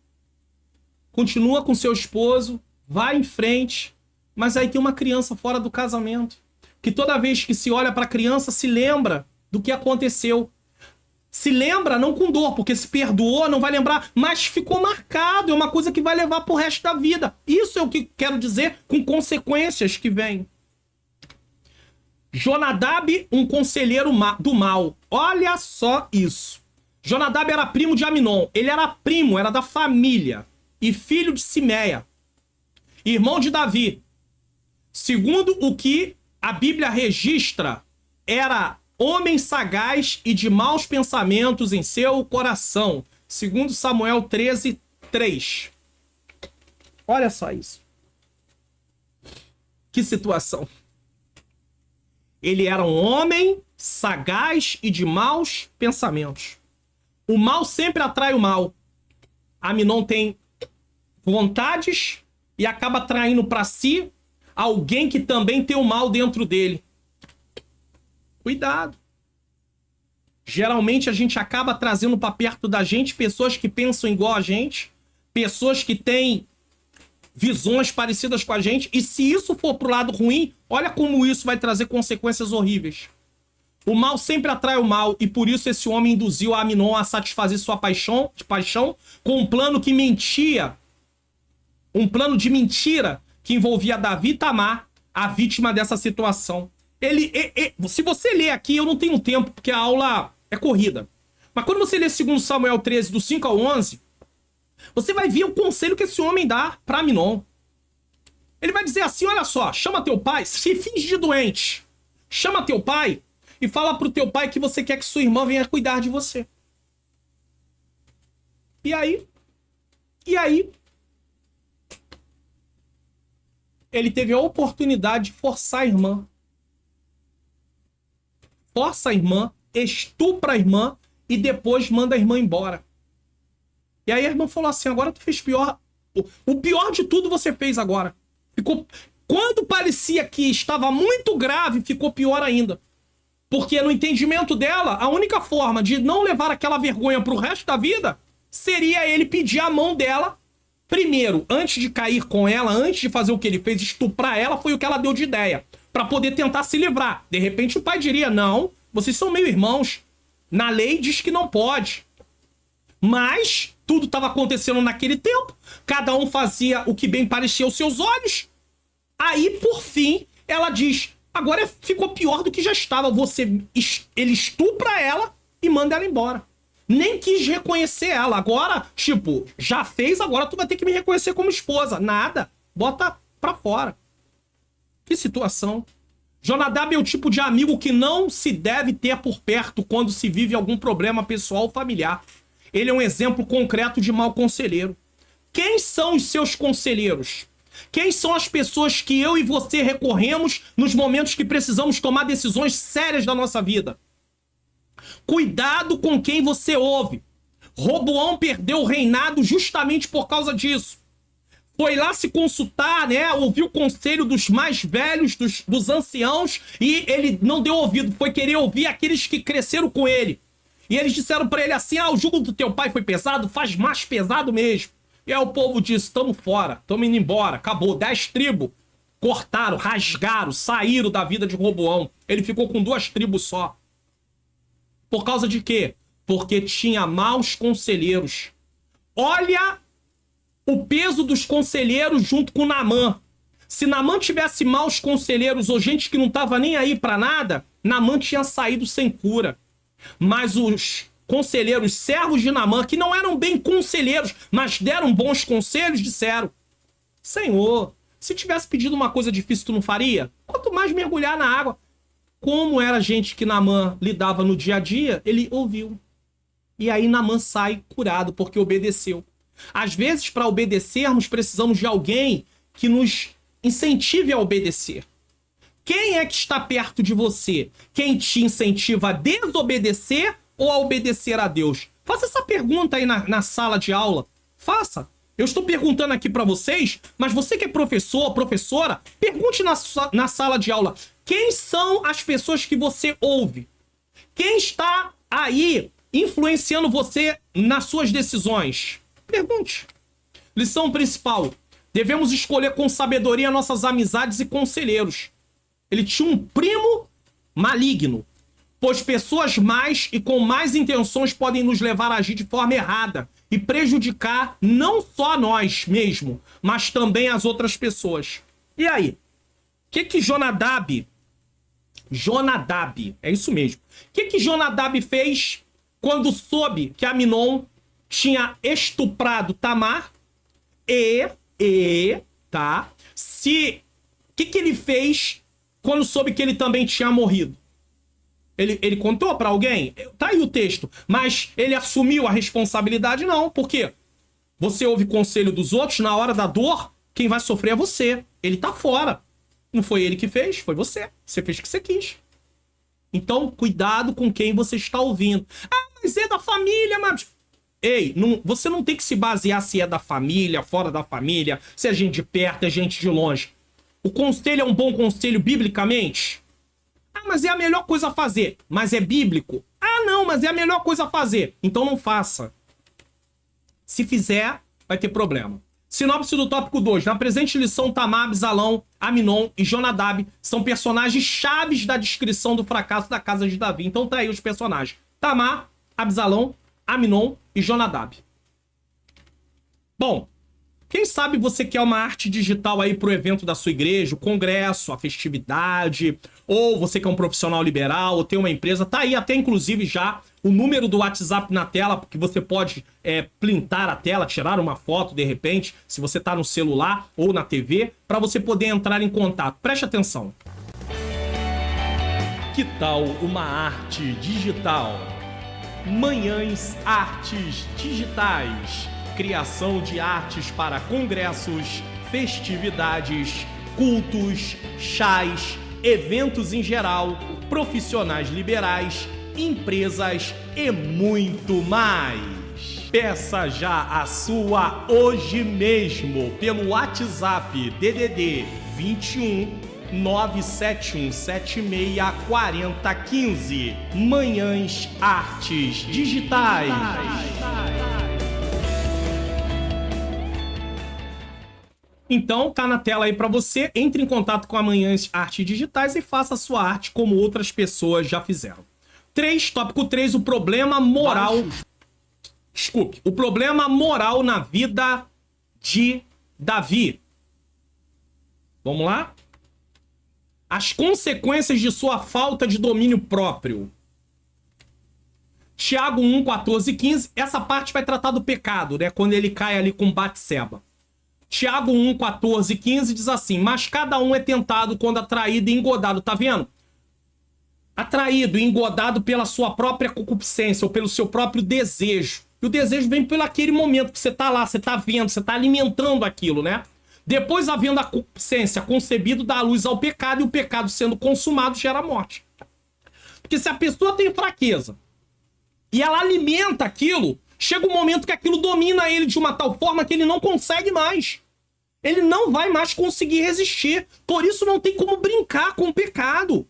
continua com seu esposo, vai em frente. Mas aí tem uma criança fora do casamento. Que toda vez que se olha para a criança, se lembra do que aconteceu. Se lembra, não com dor, porque se perdoou, não vai lembrar, mas ficou marcado, é uma coisa que vai levar pro resto da vida. Isso é o que quero dizer com consequências que vêm. Jonadab, um conselheiro do mal. Olha só isso. Jonadab era primo de Aminon. Ele era primo, era da família. E filho de Simeia. Irmão de Davi. Segundo o que a Bíblia registra, era homem sagaz e de maus pensamentos em seu coração. Segundo Samuel 13, 3. Olha só isso. Que situação. Ele era um homem sagaz e de maus pensamentos. O mal sempre atrai o mal. Aminon tem vontades e acaba atraindo para si alguém que também tem o mal dentro dele. Cuidado. Geralmente a gente acaba trazendo para perto da gente pessoas que pensam igual a gente, pessoas que têm visões parecidas com a gente. E se isso for pro lado ruim, olha como isso vai trazer consequências horríveis. O mal sempre atrai o mal, e por isso esse homem induziu a Aminon a satisfazer sua paixão com um plano que mentia. Um plano de mentira que envolvia Davi e Tamar, a vítima dessa situação. Se você ler aqui, eu não tenho tempo, porque a aula é corrida. Mas quando você lê 2 Samuel 13, do 5 ao 11, você vai ver o conselho que esse homem dá para Aminon. Ele vai dizer assim, olha só, chama teu pai, se finge de doente. Chama teu pai e fala pro teu pai que você quer que sua irmã venha cuidar de você. E aí, ele teve a oportunidade de forçar a irmã. Força a irmã, estupra a irmã e depois manda a irmã embora. E aí a irmã falou assim, agora tu fez pior. O pior de tudo você fez agora. Quando parecia que estava muito grave, ficou pior ainda. Porque no entendimento dela, a única forma de não levar aquela vergonha pro resto da vida seria ele pedir a mão dela primeiro, antes de cair com ela, antes de fazer o que ele fez, estuprar ela, foi o que ela deu de ideia. Pra poder tentar se livrar. De repente o pai diria, não, vocês são meio irmãos. Na lei diz que não pode. Mas tudo estava acontecendo naquele tempo. Cada um fazia o que bem parecia aos seus olhos. Aí, por fim, ela diz, agora ficou pior do que já estava. Ele estupra ela e manda ela embora. Nem quis reconhecer ela. Agora, tipo, já fez, agora tu vai ter que me reconhecer como esposa. Nada. Bota pra fora. Que situação. Jonadab é o tipo de amigo que não se deve ter por perto quando se vive algum problema pessoal ou familiar. Ele é um exemplo concreto de mau conselheiro. Quem são os seus conselheiros? Quem são as pessoas que eu e você recorremos nos momentos que precisamos tomar decisões sérias da nossa vida? Cuidado com quem você ouve. Roboão perdeu o reinado justamente por causa disso. Foi lá se consultar, né? Ouviu o conselho dos mais velhos, dos anciãos, e ele não deu ouvido. Foi querer ouvir aqueles que cresceram com ele. E eles disseram pra ele assim, o jugo do teu pai foi pesado? Faz mais pesado mesmo. E aí o povo disse, tamo fora, tamo indo embora, acabou. 10 tribos cortaram, rasgaram, saíram da vida de Roboão. Ele ficou com 2 tribos só. Por causa de quê? Porque tinha maus conselheiros. Olha o peso dos conselheiros junto com Naamã. Se Naamã tivesse maus conselheiros ou gente que não tava nem aí pra nada, Naamã tinha saído sem cura. Mas os conselheiros, servos de Naamã, que não eram bem conselheiros, mas deram bons conselhos, disseram, Senhor, se tivesse pedido uma coisa difícil, tu não faria? Quanto mais mergulhar na água. Como era gente que Naamã lidava no dia a dia, ele ouviu. E aí Naamã sai curado, porque obedeceu. Às vezes, para obedecermos, precisamos de alguém que nos incentive a obedecer. Quem é que está perto de você? Quem te incentiva a desobedecer ou a obedecer a Deus? Faça essa pergunta aí na sala de aula. Faça. Eu estou perguntando aqui para vocês, mas você que é professor, professora, pergunte na sala de aula. Quem são as pessoas que você ouve? Quem está aí influenciando você nas suas decisões? Pergunte. Lição principal. Devemos escolher com sabedoria nossas amizades e conselheiros. Ele tinha um primo maligno, pois pessoas mais e com mais intenções podem nos levar a agir de forma errada e prejudicar não só a nós mesmos, mas também as outras pessoas. E aí? O que Jonadab, é isso mesmo. O que Jonadab fez quando soube que Aminon tinha estuprado Tamar tá? O que ele fez quando soube que ele também tinha morrido? Ele contou pra alguém? Tá aí o texto. Mas ele assumiu a responsabilidade? Não. Por quê? Você ouve conselho dos outros, na hora da dor, quem vai sofrer é você. Ele tá fora. Não foi ele que fez, foi você. Você fez o que você quis. Então, cuidado com quem você está ouvindo. Mas é da família, mas... Ei, você não tem que se basear se é da família, fora da família, se é gente de perto, é gente de longe. O conselho é um bom conselho biblicamente? Mas é a melhor coisa a fazer. Mas é bíblico? Não, mas é a melhor coisa a fazer. Então não faça. Se fizer, vai ter problema. Sinopse do tópico 2. Na presente lição, Tamar, Absalão, Aminon e Jonadab são personagens chaves da descrição do fracasso da casa de Davi. Então tá aí os personagens. Tamar, Absalão, Aminon e Jonadab. Bom, quem sabe você quer uma arte digital aí pro evento da sua igreja, o congresso, a festividade, ou você que é um profissional liberal, ou tem uma empresa, tá aí até inclusive já o número do WhatsApp na tela, porque você pode printar a tela, tirar uma foto de repente, se você tá no celular ou na TV, para você poder entrar em contato. Preste atenção. Que tal uma arte digital? Manhãs Artes Digitais. Criação de artes para congressos, festividades, cultos, chás, eventos em geral, profissionais liberais, empresas e muito mais. Peça já a sua hoje mesmo pelo WhatsApp DDD 21 971764015. Manhãs Artes Digitais. Então, tá na tela aí pra você. Entre em contato com a Manhãs Artes Digitais e faça a sua arte como outras pessoas já fizeram. Tópico 3, o problema moral. Desculpe. O problema moral na vida de Davi. Vamos lá? As consequências de sua falta de domínio próprio. Tiago 1, 14 e 15. Essa parte vai tratar do pecado, né? Quando ele cai ali com Batseba. Tiago 1, 14 e 15 diz assim: mas cada um é tentado quando atraído e engodado. Tá vendo? Atraído e engodado pela sua própria concupiscência ou pelo seu próprio desejo. E o desejo vem pelo aquele momento que você tá lá, você tá vendo, você tá alimentando aquilo, né? Depois, havendo a concupiscência concebido, dá luz ao pecado, e o pecado sendo consumado gera morte. Porque se a pessoa tem fraqueza e ela alimenta aquilo, chega um momento que aquilo domina ele de uma tal forma que ele não consegue mais. Ele não vai mais conseguir resistir. Por isso não tem como brincar com o pecado.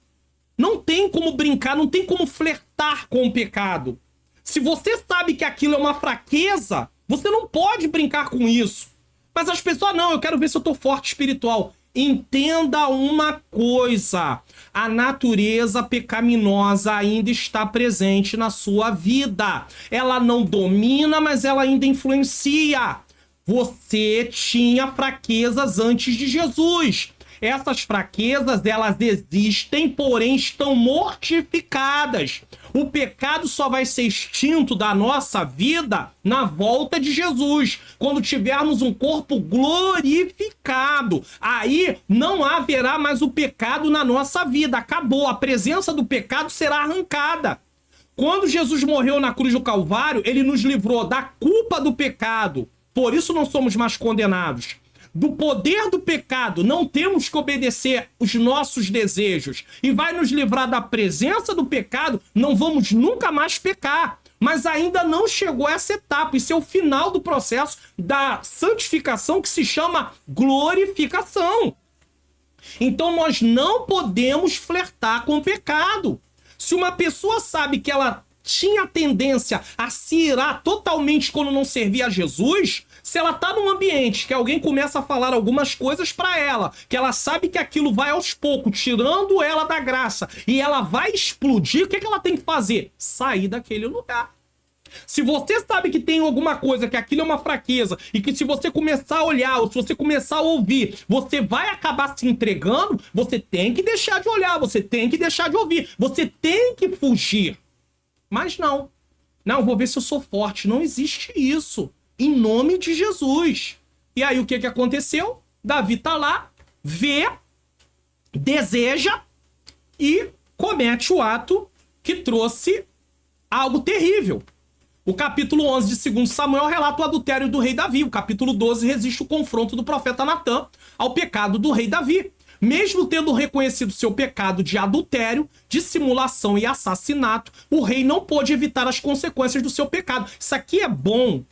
Não tem como brincar, não tem como flertar com o pecado. Se você sabe que aquilo é uma fraqueza, você não pode brincar com isso. Mas as pessoas, não, eu quero ver se eu tô forte espiritual. Entenda uma coisa: a natureza pecaminosa ainda está presente na sua vida. Ela não domina, mas ela ainda influencia. Você tinha fraquezas antes de Jesus. Essas fraquezas, elas existem, porém estão mortificadas. O pecado só vai ser extinto da nossa vida na volta de Jesus, quando tivermos um corpo glorificado. Aí não haverá mais o pecado na nossa vida. Acabou. A presença do pecado será arrancada. Quando Jesus morreu na cruz do Calvário, ele nos livrou da culpa do pecado. Por isso não somos mais condenados. Do poder do pecado, não temos que obedecer os nossos desejos. E vai nos livrar da presença do pecado, não vamos nunca mais pecar. Mas ainda não chegou a essa etapa. Isso é o final do processo da santificação, que se chama glorificação. Então nós não podemos flertar com o pecado. Se uma pessoa sabe que ela tinha tendência a se irar totalmente quando não servia a Jesus, se ela tá num ambiente que alguém começa a falar algumas coisas pra ela, que ela sabe que aquilo vai aos poucos tirando ela da graça e ela vai explodir, o que ela tem que fazer? Sair daquele lugar. Se você sabe que tem alguma coisa, que aquilo é uma fraqueza, e que se você começar a olhar, ou se você começar a ouvir, você vai acabar se entregando, você tem que deixar de olhar, você tem que deixar de ouvir, você tem que fugir. Mas não. Não, vou ver se eu sou forte. Não existe isso. Em nome de Jesus. E aí o que aconteceu? Davi tá lá, vê, deseja e comete o ato que trouxe algo terrível. O capítulo 11 de 2 Samuel relata o adultério do rei Davi. O capítulo 12 resiste o confronto do profeta Natã ao pecado do rei Davi. Mesmo tendo reconhecido seu pecado de adultério, dissimulação e assassinato, o rei não pôde evitar as consequências do seu pecado. Isso aqui é bom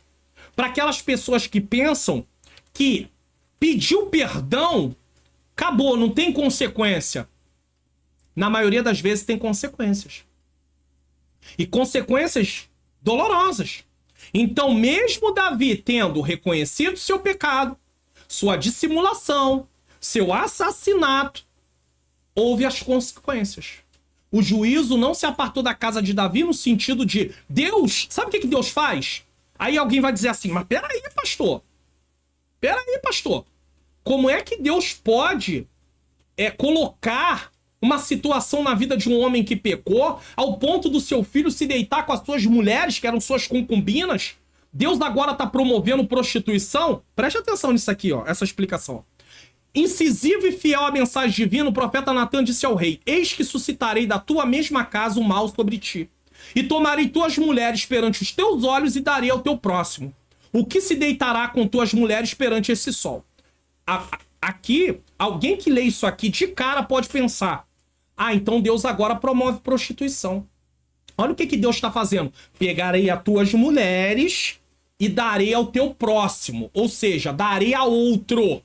para aquelas pessoas que pensam que pediu perdão, acabou, não tem consequência. Na maioria das vezes tem consequências. E consequências dolorosas. Então, mesmo Davi tendo reconhecido seu pecado, sua dissimulação, seu assassinato, houve as consequências. O juízo não se apartou da casa de Davi no sentido de Deus... Sabe o que Deus faz? Aí alguém vai dizer assim, mas peraí, pastor. Peraí, pastor. Como é que Deus pode colocar uma situação na vida de um homem que pecou ao ponto do seu filho se deitar com as suas mulheres, que eram suas concubinas? Deus agora está promovendo prostituição? Preste atenção nisso aqui, ó, essa explicação. Incisivo e fiel à mensagem divina, o profeta Natan disse ao rei: eis que suscitarei da tua mesma casa o mal sobre ti, e tomarei tuas mulheres perante os teus olhos e darei ao teu próximo. O que se deitará com tuas mulheres perante esse sol? Aqui, alguém que lê isso aqui de cara pode pensar: ah, então Deus agora promove prostituição. Olha o que Deus está fazendo. Pegarei as tuas mulheres e darei ao teu próximo. Ou seja, darei a outro.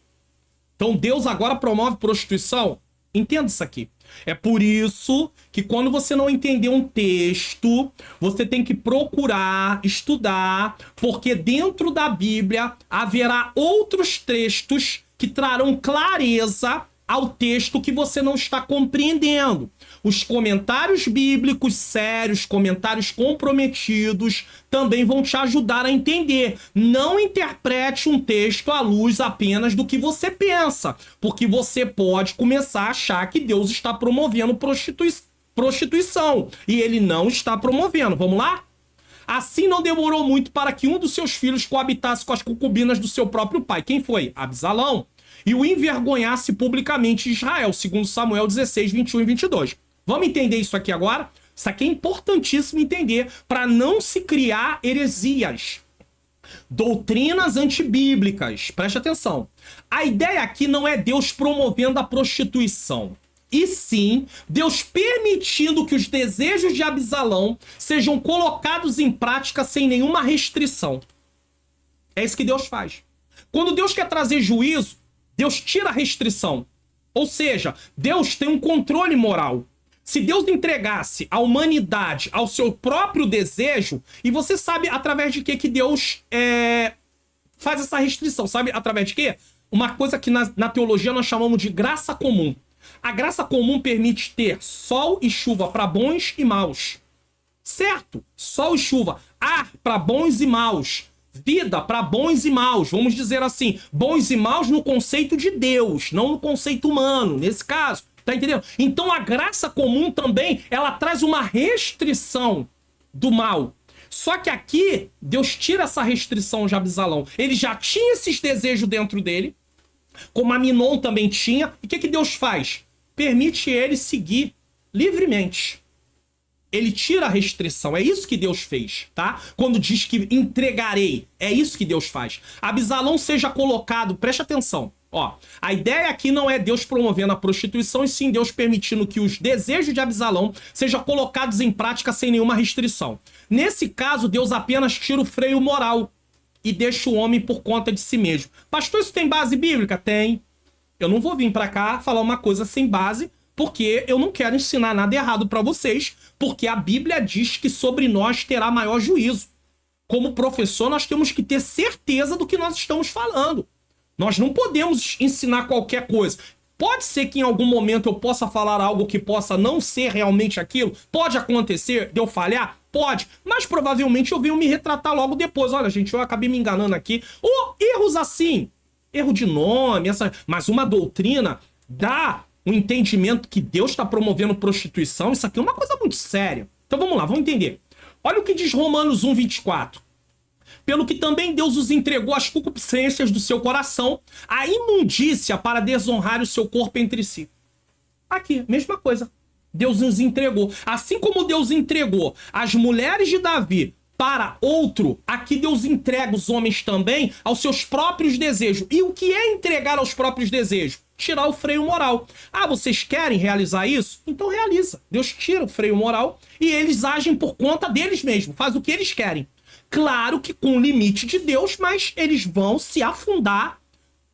Então Deus agora promove prostituição? Entenda isso aqui. É por isso que quando você não entender um texto, você tem que procurar, estudar, porque dentro da Bíblia haverá outros textos que trarão clareza ao texto que você não está compreendendo. Os comentários bíblicos sérios, comentários comprometidos, também vão te ajudar a entender. Não interprete um texto à luz apenas do que você pensa, porque você pode começar a achar que Deus está promovendo prostituição, e ele não está promovendo. Vamos lá? Assim não demorou muito para que um dos seus filhos coabitasse com as concubinas do seu próprio pai. Quem foi? Absalão. E o envergonhasse publicamente em Israel, segundo Samuel 16, 21 e 22. Vamos entender isso aqui agora? Isso aqui é importantíssimo entender para não se criar heresias. Doutrinas antibíblicas. Preste atenção. A ideia aqui não é Deus promovendo a prostituição, e sim Deus permitindo que os desejos de Absalão sejam colocados em prática sem nenhuma restrição. É isso que Deus faz. Quando Deus quer trazer juízo, Deus tira a restrição. Ou seja, Deus tem um controle moral. Se Deus entregasse a humanidade ao seu próprio desejo, e você sabe através de que Deus faz essa restrição, sabe através de quê? Uma coisa que na teologia nós chamamos de graça comum. A graça comum permite ter sol e chuva para bons e maus. Certo? Sol e chuva. Ar para bons e maus. Vida para bons e maus, vamos dizer assim, bons e maus no conceito de Deus, não no conceito humano, nesse caso, tá entendendo? Então a graça comum também, ela traz uma restrição do mal. Só que aqui, Deus tira essa restrição de Absalão. Ele já tinha esses desejos dentro dele, como Aminon também tinha, e o que Deus faz? Permite ele seguir livremente. Ele tira a restrição, é isso que Deus fez, tá? Quando diz que entregarei, é isso que Deus faz. Absalão seja colocado, preste atenção, ó. A ideia aqui não é Deus promovendo a prostituição, e sim Deus permitindo que os desejos de Absalão sejam colocados em prática sem nenhuma restrição. Nesse caso, Deus apenas tira o freio moral e deixa o homem por conta de si mesmo. Pastor, isso tem base bíblica? Tem. Eu não vou vir pra cá falar uma coisa sem base, porque eu não quero ensinar nada errado para vocês, porque a Bíblia diz que sobre nós terá maior juízo. Como professor, nós temos que ter certeza do que nós estamos falando. Nós não podemos ensinar qualquer coisa. Pode ser que em algum momento eu possa falar algo que possa não ser realmente aquilo. Pode acontecer de eu falhar? Pode. Mas provavelmente eu venho me retratar logo depois. Olha, gente, eu acabei me enganando aqui. Ou erros assim. Erro de nome, mas uma doutrina dá o entendimento que Deus está promovendo prostituição. Isso aqui é uma coisa muito séria. Então vamos lá, vamos entender. Olha o que diz Romanos 1, 24. Pelo que também Deus os entregou às concupiscências do seu coração, a imundícia para desonrar o seu corpo entre si. Aqui, mesma coisa. Deus nos entregou. Assim como Deus entregou as mulheres de Davi para outro, aqui Deus entrega os homens também aos seus próprios desejos. E o que é entregar aos próprios desejos? Tirar o freio moral. Ah, vocês querem realizar isso? Então realiza. Deus tira o freio moral e eles agem por conta deles mesmos. Faz o que eles querem. Claro que com o limite de Deus, mas eles vão se afundar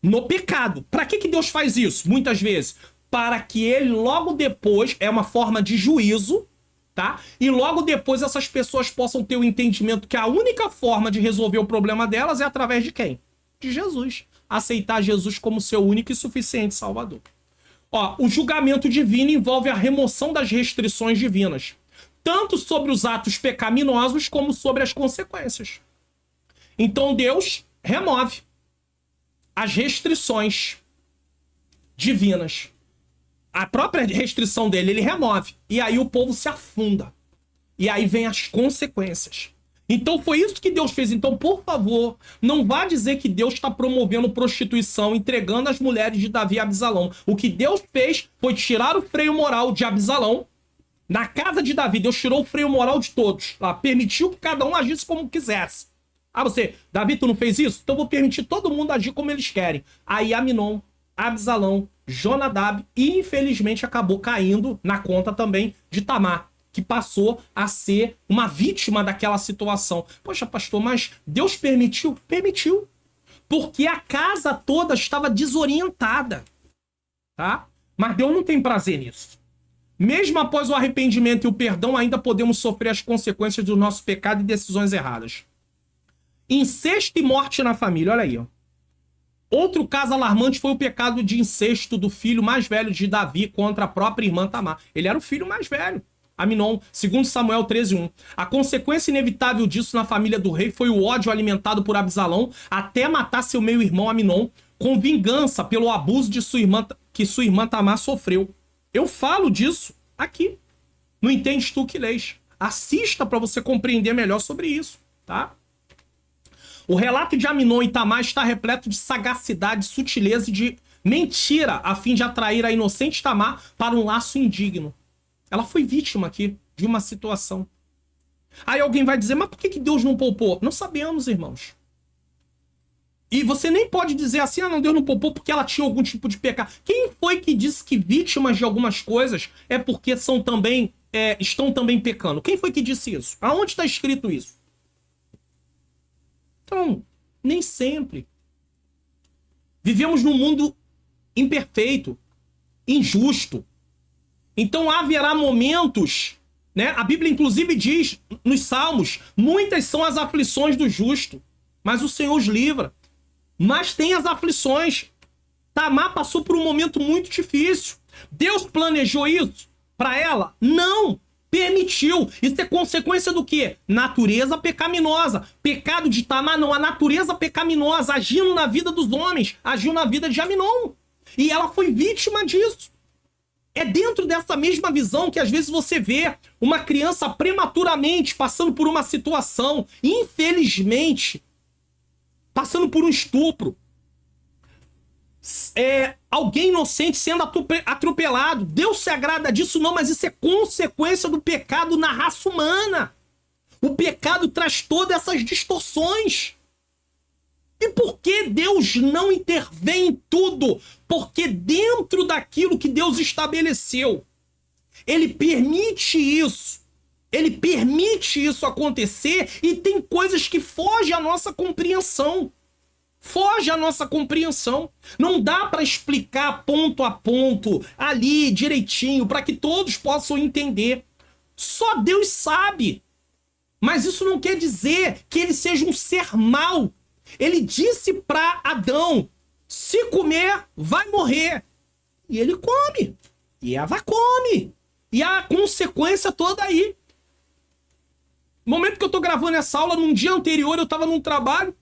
no pecado. Para que Deus faz isso? Muitas vezes. Para que ele logo depois, é uma forma de juízo, tá? E logo depois essas pessoas possam ter o entendimento que a única forma de resolver o problema delas é através de quem? De Jesus. Aceitar Jesus como seu único e suficiente Salvador. Ó, o julgamento divino envolve a remoção das restrições divinas, tanto sobre os atos pecaminosos como sobre as consequências. Então Deus remove as restrições divinas. A própria restrição dele, ele remove. E aí o povo se afunda. E aí vem as consequências. Então foi isso que Deus fez. Então, por favor, não vá dizer que Deus está promovendo prostituição, entregando as mulheres de Davi a Absalão. O que Deus fez foi tirar o freio moral de Absalão. Na casa de Davi, Deus tirou o freio moral de todos. Lá, permitiu que cada um agisse como quisesse. Ah, você, Davi, tu não fez isso? Então eu vou permitir todo mundo agir como eles querem. Aí Aminon, Absalão, Jonadab e infelizmente acabou caindo na conta também de Tamar, que passou a ser uma vítima daquela situação. Poxa, pastor, mas Deus permitiu? Permitiu. Porque a casa toda estava desorientada, tá? Mas Deus não tem prazer nisso. Mesmo após o arrependimento e o perdão, ainda podemos sofrer as consequências do nosso pecado e decisões erradas. Incesto e morte na família, olha aí, ó. Outro caso alarmante foi o pecado de incesto do filho mais velho de Davi contra a própria irmã Tamar. Ele era o filho mais velho, Aminon, segundo Samuel 13:1. A consequência inevitável disso na família do rei foi o ódio alimentado por Absalão até matar seu meio-irmão Aminon, com vingança pelo abuso de que sua irmã Tamar sofreu. Eu falo disso aqui. Não entendes tu que lês. Assista para você compreender melhor sobre isso, tá? O relato de Aminon e Tamar está repleto de sagacidade, sutileza e de mentira, a fim de atrair a inocente Tamar para um laço indigno. Ela foi vítima aqui de uma situação. Aí alguém vai dizer, mas por que Deus não poupou? Não sabemos, irmãos. E você nem pode dizer assim, ah, não, Deus não poupou porque ela tinha algum tipo de pecado. Quem foi que disse que vítimas de algumas coisas é porque estão também pecando? Quem foi que disse isso? Aonde está escrito isso? Então, nem sempre. Vivemos num mundo imperfeito, injusto. Então haverá momentos, né? A Bíblia inclusive diz nos Salmos, muitas são as aflições do justo, mas o Senhor os livra. Mas tem as aflições. Tamar passou por um momento muito difícil. Deus planejou isso para ela? Não. Permitiu. Isso é consequência do quê? Natureza pecaminosa. Pecado de Tamar não, a natureza pecaminosa agindo na vida dos homens, agiu na vida de Aminon. E ela foi vítima disso. É dentro dessa mesma visão que às vezes você vê uma criança prematuramente passando por uma situação, infelizmente, passando por um estupro. Alguém inocente sendo atropelado. Deus se agrada disso? Não, mas isso é consequência do pecado na raça humana. O pecado traz todas essas distorções. E por que Deus não intervém em tudo? Porque dentro daquilo que Deus estabeleceu, Ele permite isso. Ele permite isso acontecer e tem coisas que fogem à nossa compreensão. Foge à nossa compreensão. Não dá para explicar ponto a ponto, ali, direitinho, para que todos possam entender. Só Deus sabe. Mas isso não quer dizer que ele seja um ser mau. Ele disse para Adão, se comer, vai morrer. E ele come. E Eva come. E a consequência toda aí. No momento que eu tô gravando essa aula, num dia anterior eu tava num trabalho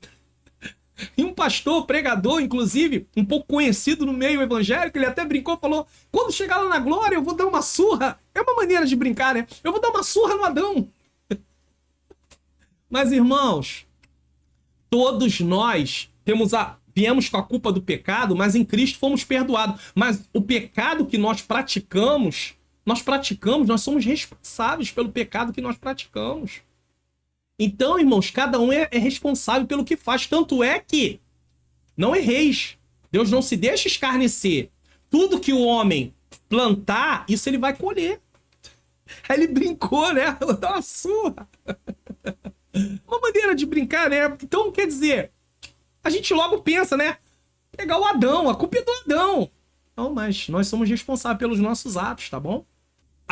e um pastor, pregador, inclusive, um pouco conhecido no meio evangélico, ele até brincou, falou, quando chegar lá na glória eu vou dar uma surra. É uma maneira de brincar, né? Eu vou dar uma surra no Adão. Mas, irmãos, todos nós viemos com a culpa do pecado, mas em Cristo fomos perdoados. Mas o pecado que nós praticamos, nós somos responsáveis pelo pecado que nós praticamos. Então, irmãos, cada um é responsável pelo que faz. Tanto é que não erreis. Deus não se deixa escarnecer. Tudo que o homem plantar, isso ele vai colher. Aí ele brincou, né? Vou dar uma surra. Uma maneira de brincar, né? Então, quer dizer, a gente logo pensa, né? Pegar o Adão, a culpa é do Adão. Não, mas nós somos responsáveis pelos nossos atos, tá bom?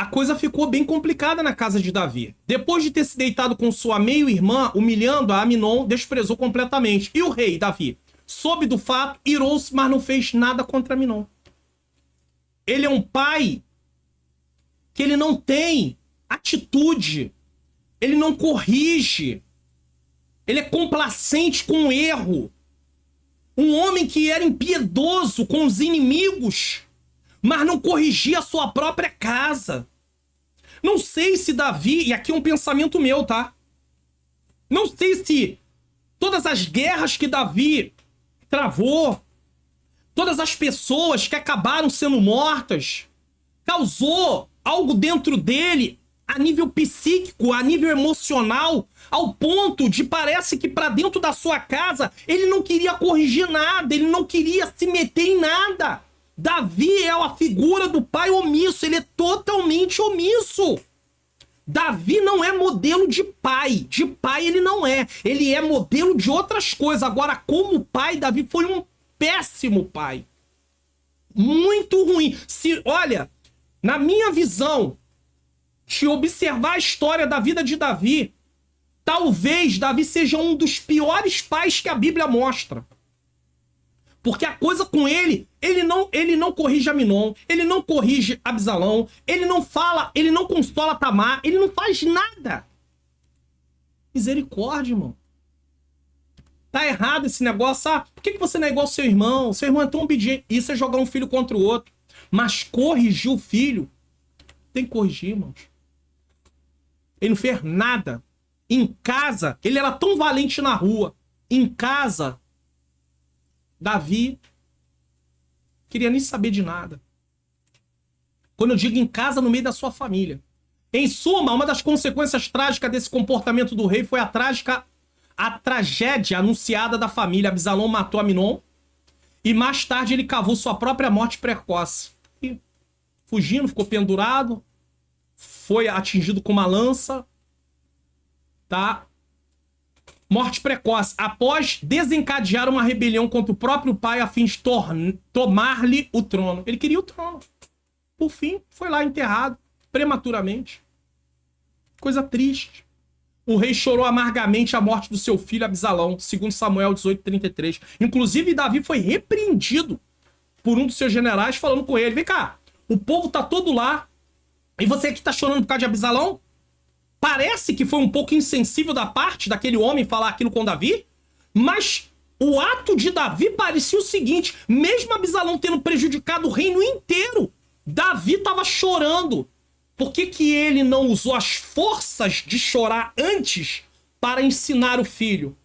a coisa ficou bem complicada na casa de Davi. Depois de ter se deitado com sua meio-irmã, humilhando a Aminon, desprezou completamente. E o rei, Davi, soube do fato, irou-se, mas não fez nada contra Aminon. Ele é um pai que ele não tem atitude, ele não corrige, ele é complacente com o erro. Um homem que era impiedoso com os inimigos, mas não corrigia a sua própria casa. Não sei se Davi, e aqui é um pensamento meu, tá? Não sei se todas as guerras que Davi travou, todas as pessoas que acabaram sendo mortas, causou algo dentro dele a nível psíquico, a nível emocional, ao ponto de parece que para dentro da sua casa ele não queria corrigir nada, ele não queria se meter em nada. Davi é a figura do pai omisso, ele é totalmente omisso. Davi não é modelo de pai ele não é, ele é modelo de outras coisas. Agora, como pai, Davi foi um péssimo pai, muito ruim. Olha, na minha visão, de observar a história da vida de Davi, talvez Davi seja um dos piores pais que a Bíblia mostra. Porque a coisa com ele não corrige Aminon, ele não corrige Absalão, ele não fala, ele não consola Tamar, ele não faz nada. Misericórdia, irmão. Tá errado esse negócio. Ah, por que você não é igual ao seu irmão? Seu irmão é tão obediente. Isso é jogar um filho contra o outro. Mas corrigir o filho, tem que corrigir, irmãos. Ele não fez nada. Em casa, ele era tão valente na rua. Em casa, Davi queria nem saber de nada. Quando eu digo em casa, no meio da sua família. Em suma, uma das consequências trágicas desse comportamento do rei foi a tragédia anunciada da família. Absalão matou Aminon e mais tarde ele cavou sua própria morte precoce. E, fugindo, ficou pendurado, foi atingido com uma lança, tá? Morte precoce, após desencadear uma rebelião contra o próprio pai a fim de tomar-lhe o trono. Ele queria o trono. Por fim, foi lá enterrado prematuramente. Coisa triste. O rei chorou amargamente a morte do seu filho Absalão, segundo Samuel 18:33. Inclusive, Davi foi repreendido por um dos seus generais, falando com ele: vem cá, o povo tá todo lá, e você aqui tá chorando por causa de Absalão? Parece que foi um pouco insensível da parte daquele homem falar aquilo com Davi, mas o ato de Davi parecia o seguinte: mesmo Absalão tendo prejudicado o reino inteiro, Davi estava chorando. Por que ele não usou as forças de chorar antes para ensinar o filho?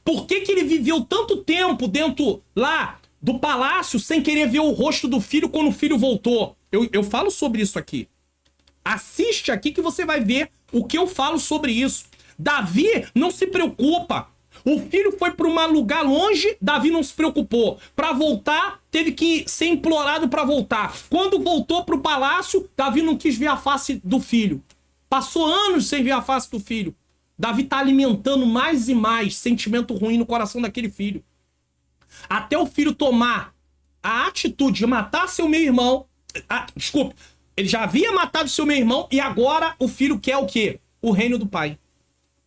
Por que ele viveu tanto tempo dentro lá do palácio sem querer ver o rosto do filho quando o filho voltou? Eu falo sobre isso aqui. Assiste aqui que você vai ver o que eu falo sobre isso. Davi não se preocupa. O filho foi para um lugar longe, Davi não se preocupou. Para voltar, teve que ser implorado para voltar. Quando voltou para o palácio, Davi não quis ver a face do filho. Passou anos sem ver a face do filho. Davi está alimentando mais e mais sentimento ruim no coração daquele filho. Até o filho tomar a atitude de matar seu meio-irmão. Desculpe, ele já havia matado seu meio-irmão e agora o filho quer o quê? O reino do pai.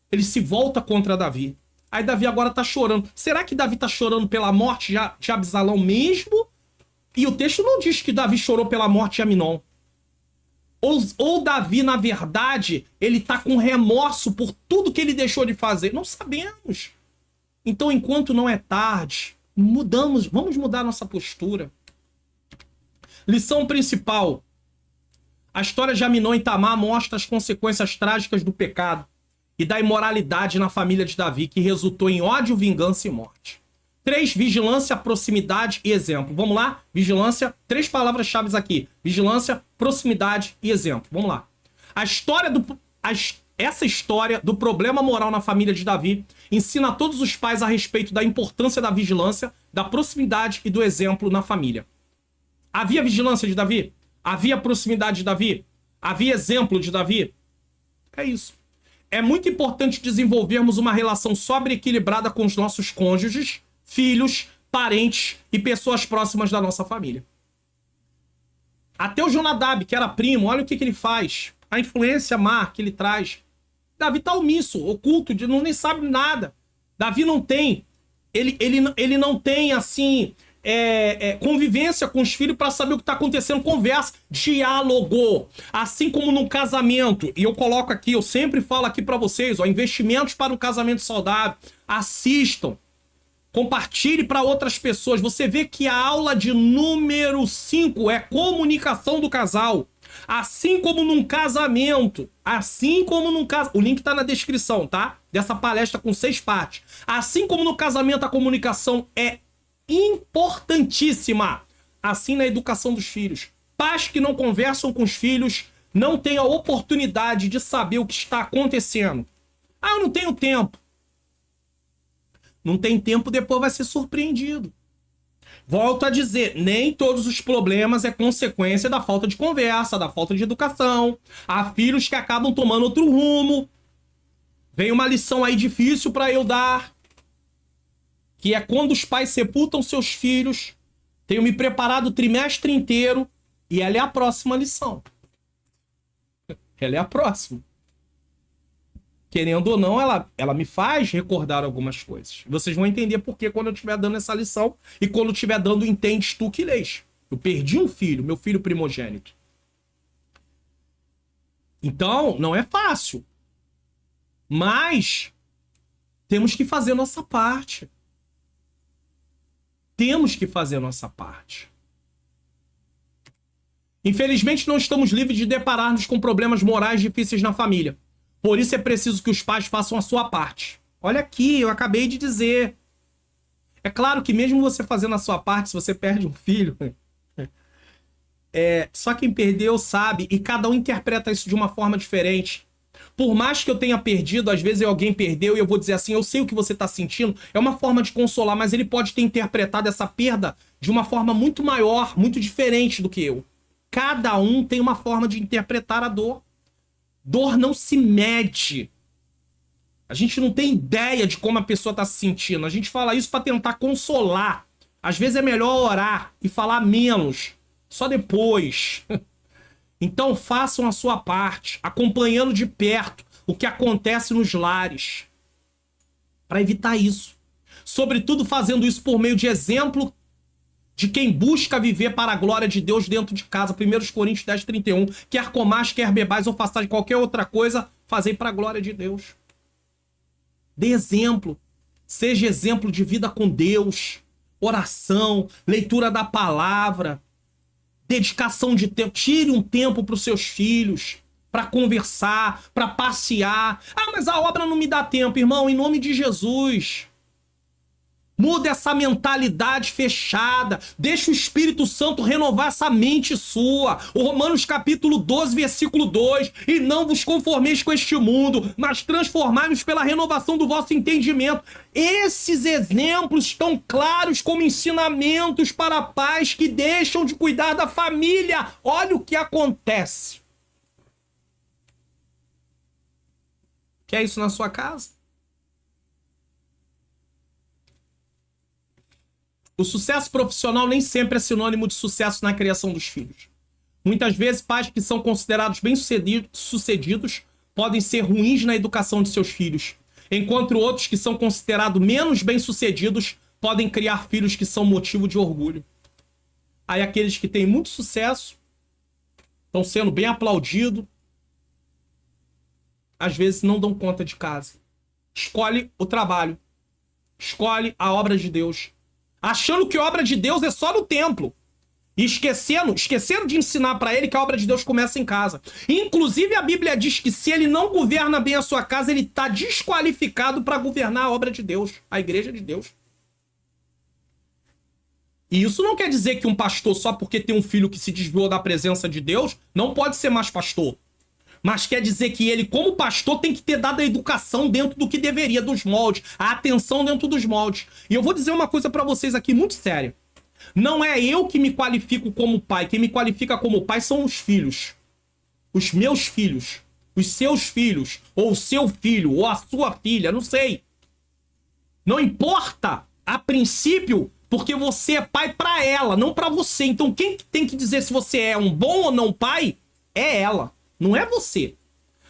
Ele se volta contra Davi. Aí Davi agora tá chorando. Será que Davi tá chorando pela morte de Absalão mesmo? E o texto não diz que Davi chorou pela morte de Aminon. Ou Davi, na verdade, ele tá com remorso por tudo que ele deixou de fazer. Não sabemos. Então, enquanto não é tarde, vamos mudar nossa postura. Lição principal. A história de Aminon e Tamar mostra as consequências trágicas do pecado e da imoralidade na família de Davi, que resultou em ódio, vingança e morte. 3. Vigilância, proximidade e exemplo. Vamos lá? Vigilância, 3 palavras-chave aqui. Vigilância, proximidade e exemplo. Vamos lá. Essa história do problema moral na família de Davi ensina a todos os pais a respeito da importância da vigilância, da proximidade e do exemplo na família. Havia vigilância de Davi? Havia proximidade de Davi? Havia exemplo de Davi? É isso. É muito importante desenvolvermos uma relação sóbria e equilibrada com os nossos cônjuges, filhos, parentes e pessoas próximas da nossa família. Até o Jonadab, que era primo, olha o que ele faz. A influência má que ele traz. Davi tá omisso, oculto, não nem sabe nada. Davi não tem. Ele não tem, assim, convivência com os filhos para saber o que tá acontecendo. Conversa, diálogo. Assim como num casamento. E eu coloco aqui, eu sempre falo aqui para vocês, ó, investimentos para um casamento saudável. Assistam. Compartilhe para outras pessoas. Você vê que a aula de número 5 é comunicação do casal. Assim como num casamento. O link tá na descrição, tá? Dessa palestra com 6 partes. Assim como no casamento a comunicação é importantíssima. Assim na educação dos filhos. Pais que não conversam com os filhos não têm a oportunidade de saber o que está acontecendo. Ah, eu não tenho tempo. Não tem tempo, depois vai ser surpreendido. Volto a dizer, nem todos os problemas é consequência da falta de conversa, da falta de educação. Há filhos que acabam tomando outro rumo. Vem uma lição aí difícil para eu dar, que é quando os pais sepultam seus filhos. Tenho me preparado o trimestre inteiro e ela é a próxima lição. Ela é a próxima. Querendo ou não, ela me faz recordar algumas coisas. Vocês vão entender por que quando eu estiver dando essa lição e quando eu estiver dando entendes tu que lês. Eu perdi um filho, meu filho primogênito. Então, não é fácil. Mas temos que fazer a nossa parte. Temos que fazer a nossa parte. Infelizmente, não estamos livres de deparar-nos com problemas morais difíceis na família. Por isso é preciso que os pais façam a sua parte. Olha aqui, eu acabei de dizer. É claro que mesmo você fazendo a sua parte, se você perde um filho, só quem perdeu sabe, e cada um interpreta isso de uma forma diferente. Por mais que eu tenha perdido, às vezes alguém perdeu e eu vou dizer assim, eu sei o que você está sentindo, é uma forma de consolar, mas ele pode ter interpretado essa perda de uma forma muito maior, muito diferente do que eu. Cada um tem uma forma de interpretar a dor. Dor não se mede. A gente não tem ideia de como a pessoa está se sentindo. A gente fala isso para tentar consolar. Às vezes é melhor orar e falar menos. Só depois. Então façam a sua parte, acompanhando de perto o que acontece nos lares. Para evitar isso. Sobretudo fazendo isso por meio de exemplo de quem busca viver para a glória de Deus dentro de casa. 1 Coríntios 10:31. Quer comais, quer bebais ou façais qualquer outra coisa, fazei para a glória de Deus. Dê exemplo. Seja exemplo de vida com Deus. Oração, leitura da palavra, dedicação de tempo. Tire um tempo para os seus filhos, para conversar, para passear. Ah, mas a obra não me dá tempo, irmão. Em nome de Jesus. Muda essa mentalidade fechada. Deixa o Espírito Santo renovar essa mente sua. O Romanos capítulo 12, versículo 2. E não vos conformeis com este mundo, mas transformai-vos pela renovação do vosso entendimento. Esses exemplos estão claros como ensinamentos para pais que deixam de cuidar da família. Olha o que acontece. Quer isso na sua casa? O sucesso profissional nem sempre é sinônimo de sucesso na criação dos filhos. Muitas vezes, pais que são considerados bem-sucedidos podem ser ruins na educação de seus filhos, enquanto outros que são considerados menos bem-sucedidos podem criar filhos que são motivo de orgulho. Aí aqueles que têm muito sucesso, estão sendo bem aplaudidos, às vezes não dão conta de casa. Escolhe o trabalho, escolhe a obra de Deus, achando que a obra de Deus é só no templo. E esquecendo de ensinar para ele que a obra de Deus começa em casa. Inclusive a Bíblia diz que se ele não governa bem a sua casa, ele está desqualificado para governar a obra de Deus, a igreja de Deus. E isso não quer dizer que um pastor, só porque tem um filho que se desviou da presença de Deus, não pode ser mais pastor. Mas quer dizer que ele, como pastor, tem que ter dado a educação dentro do que deveria, dos moldes, a atenção dentro dos moldes. E eu vou dizer uma coisa para vocês aqui muito séria. Não é eu que me qualifico como pai. Quem me qualifica como pai são os filhos. Os meus filhos. Os seus filhos. Ou o seu filho. Ou a sua filha. Não sei. Não importa. A princípio, Porque você é pai pra ela, não pra você. Então quem tem que dizer se você é um bom ou não pai é ela, não é você.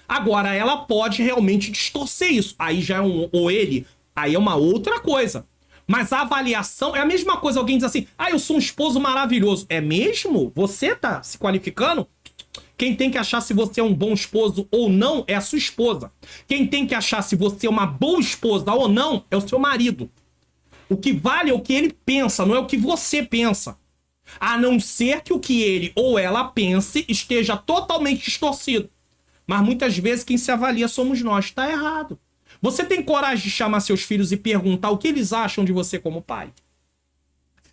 Agora, ela pode realmente distorcer isso. Aí já é ou ele, aí é uma outra coisa. Mas a avaliação é a mesma coisa. Alguém diz assim, eu sou um esposo maravilhoso. É mesmo? Você tá se qualificando? Quem tem que achar se você é um bom esposo ou não é a sua esposa. Quem tem que achar se você é uma boa esposa ou não é o seu marido. O que vale é o que ele pensa, não é o que você pensa. A não ser que o que ele ou ela pense esteja totalmente distorcido. Mas muitas vezes quem se avalia somos nós. Tá errado. Você tem coragem de chamar seus filhos e perguntar o que eles acham de você como pai?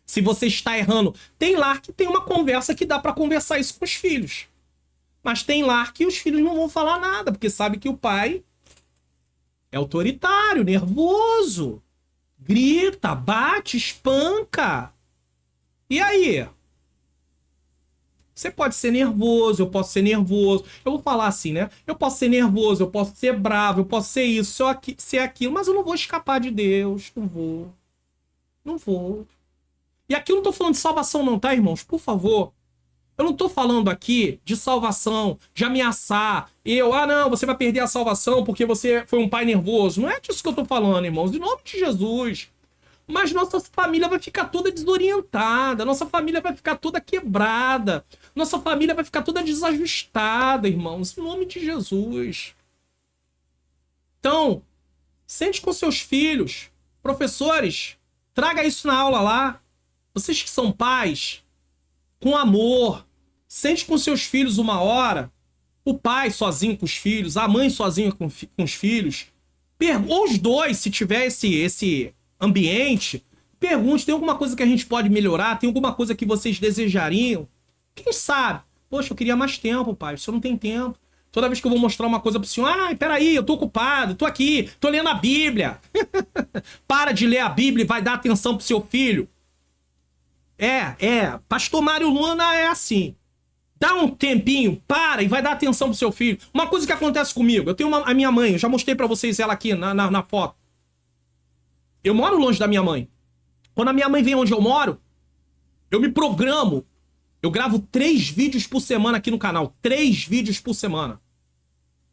Se você está errando, tem lar que tem uma conversa que dá pra conversar isso com os filhos. Mas tem lar que os filhos não vão falar nada, porque sabe que o pai é autoritário, nervoso, grita, bate, espanca. E aí? Você pode ser nervoso, eu posso ser nervoso. Eu vou falar assim, né? Eu posso ser nervoso, eu posso ser bravo, eu posso ser isso, ser aquilo, mas eu não vou escapar de Deus. Não vou. Não vou. E aqui eu não tô falando de salvação não, tá, irmãos? Por favor. Eu não tô falando aqui de salvação, de ameaçar. Não, você vai perder a salvação porque você foi um pai nervoso. Não é disso que eu tô falando, irmãos. Em nome de Jesus. Mas nossa família vai ficar toda desorientada. Nossa família vai ficar toda quebrada. Nossa família vai ficar toda desajustada, irmãos. Em nome de Jesus. Então, sente com seus filhos. Professores, traga isso na aula lá. Vocês que são pais, com amor. Sente com seus filhos uma hora. O pai sozinho com os filhos, a mãe sozinha com os filhos. Ou os dois, se tiver esse ambiente, pergunte, tem alguma coisa que a gente pode melhorar? Tem alguma coisa que vocês desejariam? Quem sabe? Poxa, eu queria mais tempo, pai. O senhor não tem tempo. Toda vez que eu vou mostrar uma coisa pro senhor, peraí, eu tô ocupado, tô aqui, tô lendo a Bíblia. Para de ler a Bíblia e vai dar atenção pro seu filho. Pastor Mário Luna é assim. Dá um tempinho, para e vai dar atenção pro seu filho. Uma coisa que acontece comigo, eu tenho a minha mãe, eu já mostrei pra vocês ela aqui na foto. Eu moro longe da minha mãe. Quando a minha mãe vem onde eu moro, eu me programo. Eu gravo 3 vídeos por semana aqui no canal. 3 vídeos por semana.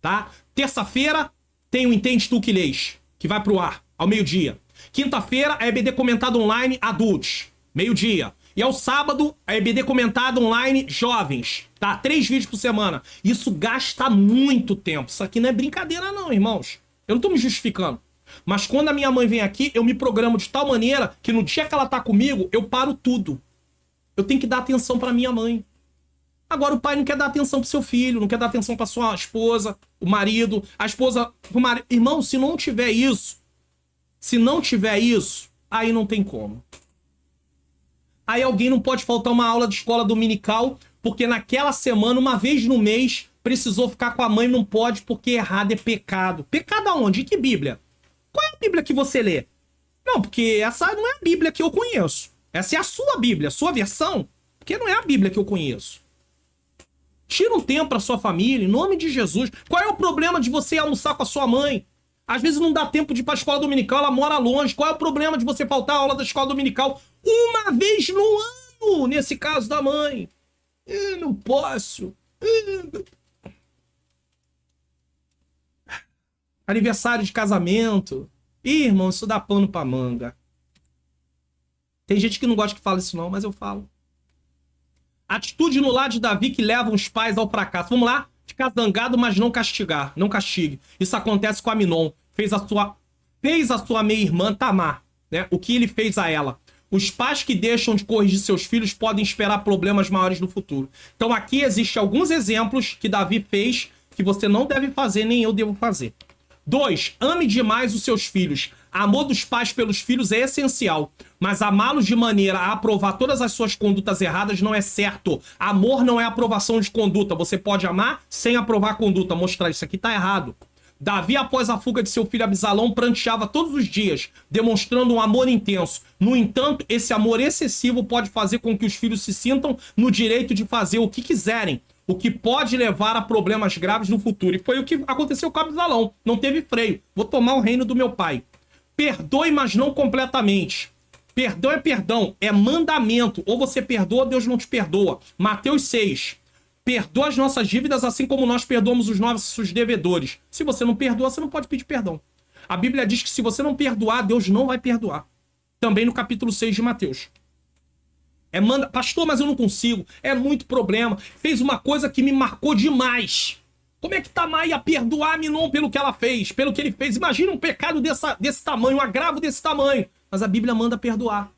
Tá? Terça-feira tem o Entende Tu Que Lês, que vai pro ar ao meio-dia. Quinta-feira é EBD Comentado Online Adultos, meio-dia. E ao sábado é EBD Comentado Online Jovens. Tá? 3 vídeos por semana. Isso gasta muito tempo. Isso aqui não é brincadeira não, irmãos. Eu não tô me justificando. Mas quando a minha mãe vem aqui, eu me programo de tal maneira que no dia que ela tá comigo, eu paro tudo. Eu tenho que dar atenção pra minha mãe. Agora o pai não quer dar atenção pro seu filho, não quer dar atenção pra sua esposa, o marido, a esposa pro marido. Irmão, se não tiver isso, aí não tem como. Aí alguém não pode faltar uma aula de escola dominical, porque naquela semana, uma vez no mês, precisou ficar com a mãe, não pode, porque errado é pecado. Pecado aonde? Em que Bíblia? Qual é a Bíblia que você lê? Não, porque essa não é a Bíblia que eu conheço. Essa é a sua Bíblia, a sua versão, porque não é a Bíblia que eu conheço. Tira um tempo pra sua família, em nome de Jesus. Qual é o problema de você almoçar com a sua mãe? Às vezes não dá tempo de ir pra escola dominical, ela mora longe. Qual é o problema de você faltar a aula da escola dominical uma vez no ano, nesse caso da mãe? Eu não posso. Aniversário de casamento. Ih, irmão, isso dá pano pra manga. Tem gente que não gosta que fala isso não, mas eu falo. Atitude no lar de Davi que leva os pais ao fracasso. Vamos lá? Ficar zangado, mas não castigar. Não castigue. Isso acontece com Aminon. Fez a sua meia-irmã Tamar, né? O que ele fez a ela. Os pais que deixam de corrigir seus filhos podem esperar problemas maiores no futuro. Então aqui existem alguns exemplos que Davi fez que você não deve fazer, nem eu devo fazer. 2. Ame demais os seus filhos. Amor dos pais pelos filhos é essencial, mas amá-los de maneira a aprovar todas as suas condutas erradas não é certo. Amor não é aprovação de conduta. Você pode amar sem aprovar a conduta. Mostrar isso aqui tá errado. Davi, após a fuga de seu filho Absalão, pranteava todos os dias, demonstrando um amor intenso. No entanto, esse amor excessivo pode fazer com que os filhos se sintam no direito de fazer o que quiserem, o que pode levar a problemas graves no futuro. E foi o que aconteceu com Absalão. Não teve freio. Vou tomar o reino do meu pai. Perdoe, mas não completamente. Perdão é perdão, é mandamento. Ou você perdoa, Deus não te perdoa. Mateus 6. Perdoa as nossas dívidas assim como nós perdoamos os nossos devedores. Se você não perdoa, você não pode pedir perdão. A Bíblia diz que se você não perdoar, Deus não vai perdoar. Também no capítulo 6 de Mateus. Pastor, mas eu não consigo. É muito problema. Fez uma coisa que me marcou demais. Como é que Tamar ia perdoar Aminon pelo que ela fez, pelo que ele fez? Imagina um pecado desse tamanho, um agravo desse tamanho. Mas a Bíblia manda perdoar.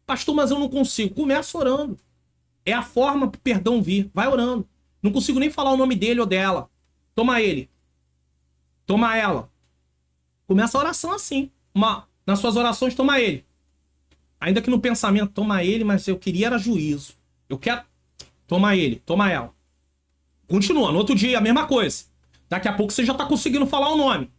Pastor, mas eu não consigo. Começa orando. É a forma pro perdão vir. Vai orando. Não consigo nem falar o nome dele ou dela. Toma ele. Toma ela. Começa a oração assim. Nas suas orações, toma ele. Ainda que no pensamento, toma ele, mas eu queria era juízo. Eu quero... Toma ele, toma ela. Continua. No outro dia, a mesma coisa. Daqui a pouco você já tá conseguindo falar o nome. O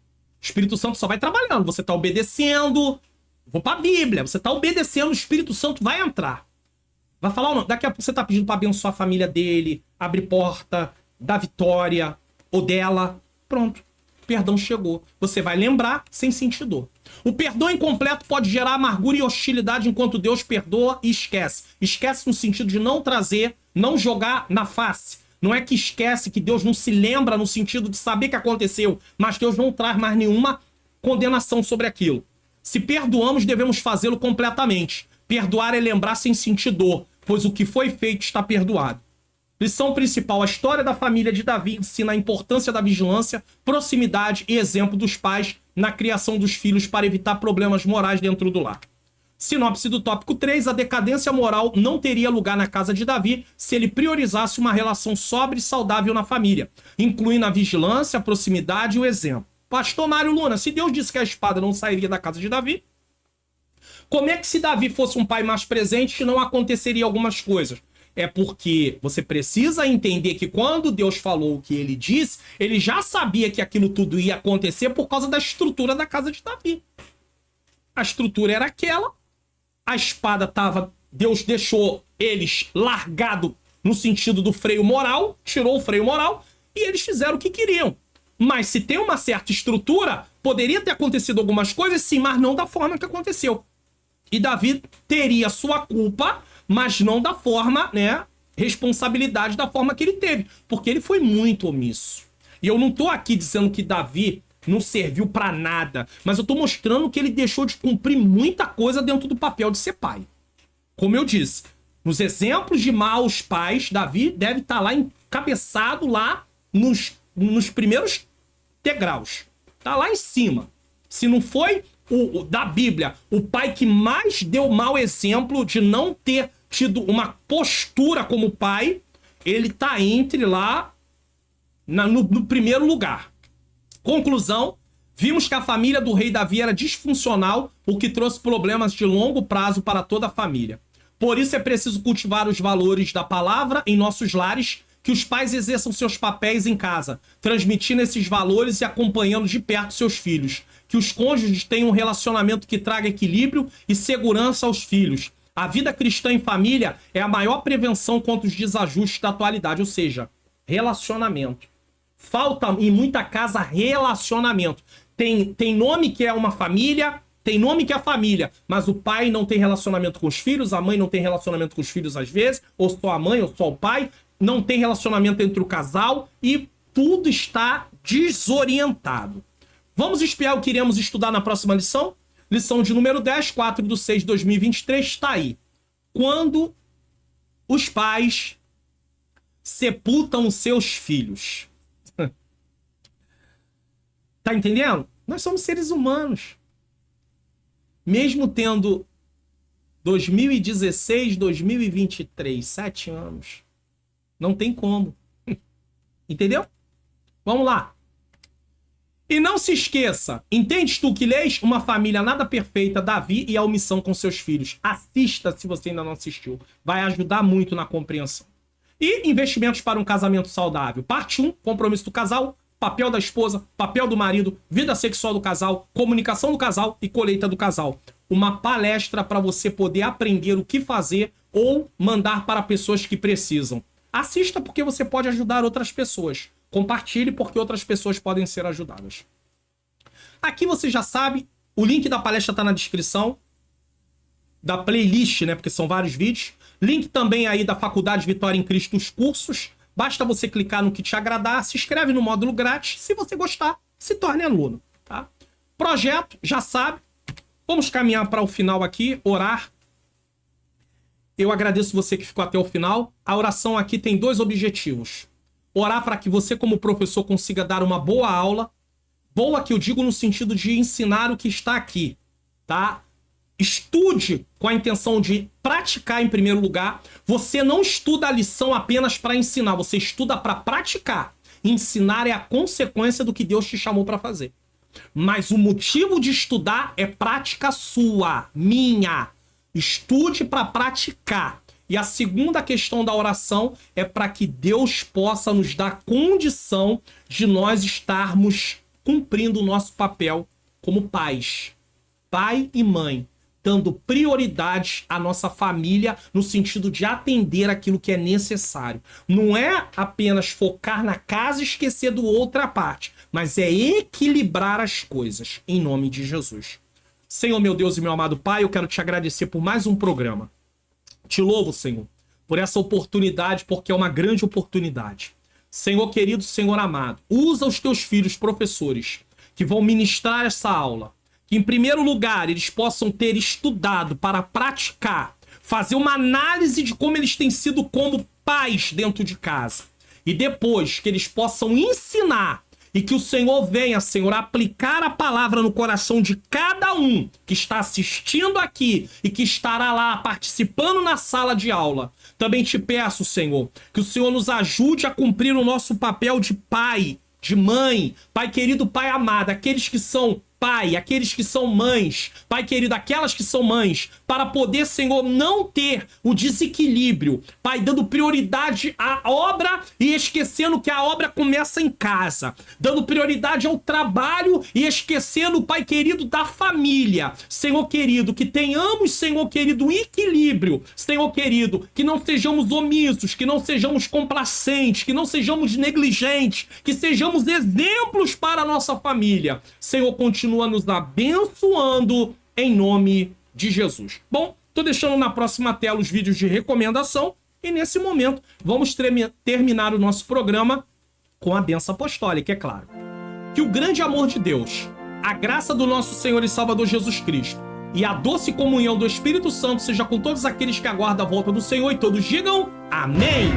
Espírito Santo só vai trabalhando. Você tá obedecendo... Vou pra Bíblia. Você tá obedecendo, o Espírito Santo vai entrar. Vai falar ou não? Daqui a pouco você tá pedindo pra abençoar a família dele, abrir porta, dar vitória, ou dela. Pronto. Perdão chegou. Você vai lembrar sem sentir dor. O perdão incompleto pode gerar amargura e hostilidade enquanto Deus perdoa e esquece. Esquece no sentido de não trazer, não jogar na face. Não é que esquece, que Deus não se lembra no sentido de saber que aconteceu, mas Deus não traz mais nenhuma condenação sobre aquilo. Se perdoamos, devemos fazê-lo completamente. Perdoar é lembrar sem sentir dor, pois o que foi feito está perdoado. Lição principal: a história da família de Davi ensina a importância da vigilância, proximidade e exemplo dos pais na criação dos filhos para evitar problemas morais dentro do lar. Sinopse do tópico 3: a decadência moral não teria lugar na casa de Davi se ele priorizasse uma relação sóbria e saudável na família, incluindo a vigilância, a proximidade e o exemplo. Pastor Mário Luna, se Deus disse que a espada não sairia da casa de Davi, como é que se Davi fosse um pai mais presente não aconteceria algumas coisas? É porque você precisa entender que quando Deus falou o que ele disse, ele já sabia que aquilo tudo ia acontecer por causa da estrutura da casa de Davi. A estrutura era aquela, a espada estava... Deus deixou eles largado no sentido do freio moral, tirou o freio moral, e eles fizeram o que queriam. Mas se tem uma certa estrutura, poderia ter acontecido algumas coisas, sim, mas não da forma que aconteceu. E Davi teria sua culpa, mas não da forma, né, responsabilidade da forma que ele teve, porque ele foi muito omisso. E eu não tô aqui dizendo que Davi não serviu pra nada, mas eu tô mostrando que ele deixou de cumprir muita coisa dentro do papel de ser pai. Como eu disse, nos exemplos de maus pais, Davi deve estar lá encabeçado lá nos primeiros degraus. Tá lá em cima. Se não foi da Bíblia, o pai que mais deu mau exemplo de não ter tido uma postura como pai, ele tá entre lá no primeiro lugar. Conclusão: vimos que a família do rei Davi era disfuncional, o que trouxe problemas de longo prazo para toda a família. Por isso é preciso cultivar os valores da palavra em nossos lares, que os pais exerçam seus papéis em casa, transmitindo esses valores e acompanhando de perto seus filhos. Que os cônjuges tenham um relacionamento que traga equilíbrio e segurança aos filhos. A vida cristã em família é a maior prevenção contra os desajustes da atualidade, ou seja, relacionamento. Falta em muita casa relacionamento. Tem nome que é uma família, tem nome que é família, mas o pai não tem relacionamento com os filhos, a mãe não tem relacionamento com os filhos às vezes, ou só a mãe ou só o pai, não tem relacionamento entre o casal e tudo está desorientado. Vamos espiar o que iremos estudar na próxima lição? Lição de número 10, 4/6/2023, está aí. Quando os pais sepultam seus filhos. Tá entendendo? Nós somos seres humanos. Mesmo tendo 2016, 2023, 7 anos. Não tem como. Entendeu? Vamos lá. E não se esqueça, entendes tu que lês? Uma família nada perfeita, Davi e a omissão com seus filhos. Assista se você ainda não assistiu. Vai ajudar muito na compreensão. E investimentos para um casamento saudável. Parte 1, compromisso do casal, papel da esposa, papel do marido, vida sexual do casal, comunicação do casal e colheita do casal. Uma palestra para você poder aprender o que fazer ou mandar para pessoas que precisam. Assista porque você pode ajudar outras pessoas. Compartilhe porque outras pessoas podem ser ajudadas. Aqui você já sabe, o link da palestra está na descrição. da playlist, né? Porque são vários vídeos. Link também aí da Faculdade Vitória em Cristo, os cursos. Basta você clicar no que te agradar, se inscreve no módulo grátis. Se você gostar, se torne aluno, tá? Projeto, já sabe. Vamos caminhar para o final aqui, orar. Eu agradeço você que ficou até o final. A oração aqui tem 2 objetivos. Orar para que você, como professor, consiga dar uma boa aula. Boa que eu digo no sentido de ensinar o que está aqui, tá? Estude com a intenção de praticar em primeiro lugar. Você não estuda a lição apenas para ensinar, você estuda para praticar. Ensinar é a consequência do que Deus te chamou para fazer. Mas o motivo de estudar é prática sua, minha. Estude para praticar. E a segunda questão da oração é para que Deus possa nos dar condição de nós estarmos cumprindo o nosso papel como pais. Pai e mãe. Dando prioridade à nossa família no sentido de atender aquilo que é necessário. Não é apenas focar na casa e esquecer do outra parte, mas é equilibrar as coisas, em nome de Jesus. Senhor, meu Deus e meu amado Pai, eu quero te agradecer por mais um programa. Te louvo, Senhor, por essa oportunidade, porque é uma grande oportunidade. Senhor querido, Senhor amado, usa os teus filhos professores que vão ministrar essa aula. Que, em primeiro lugar, eles possam ter estudado para praticar, fazer uma análise de como eles têm sido como pais dentro de casa. E depois, que eles possam ensinar e que o Senhor venha, Senhor, aplicar a palavra no coração de cada um que está assistindo aqui e que estará lá participando na sala de aula. Também te peço, Senhor, que o Senhor nos ajude a cumprir o nosso papel de pai, de mãe, pai querido, pai amado, aqueles que são pai, aqueles que são mães, pai querido, aquelas que são mães, para poder, Senhor, não ter o desequilíbrio, pai, dando prioridade à obra e esquecendo que a obra começa em casa, dando prioridade ao trabalho e esquecendo, pai querido, da família. Senhor querido, que tenhamos, Senhor querido, equilíbrio, Senhor querido, que não sejamos omissos, que não sejamos complacentes, que não sejamos negligentes, que sejamos exemplos para a nossa família. Senhor, continua nos abençoando em nome de Jesus. Bom, tô deixando na próxima tela os vídeos de recomendação e nesse momento vamos terminar o nosso programa com a bênção apostólica, é claro. Que o grande amor de Deus, a graça do nosso Senhor e Salvador Jesus Cristo e a doce comunhão do Espírito Santo seja com todos aqueles que aguardam a volta do Senhor e todos digam amém!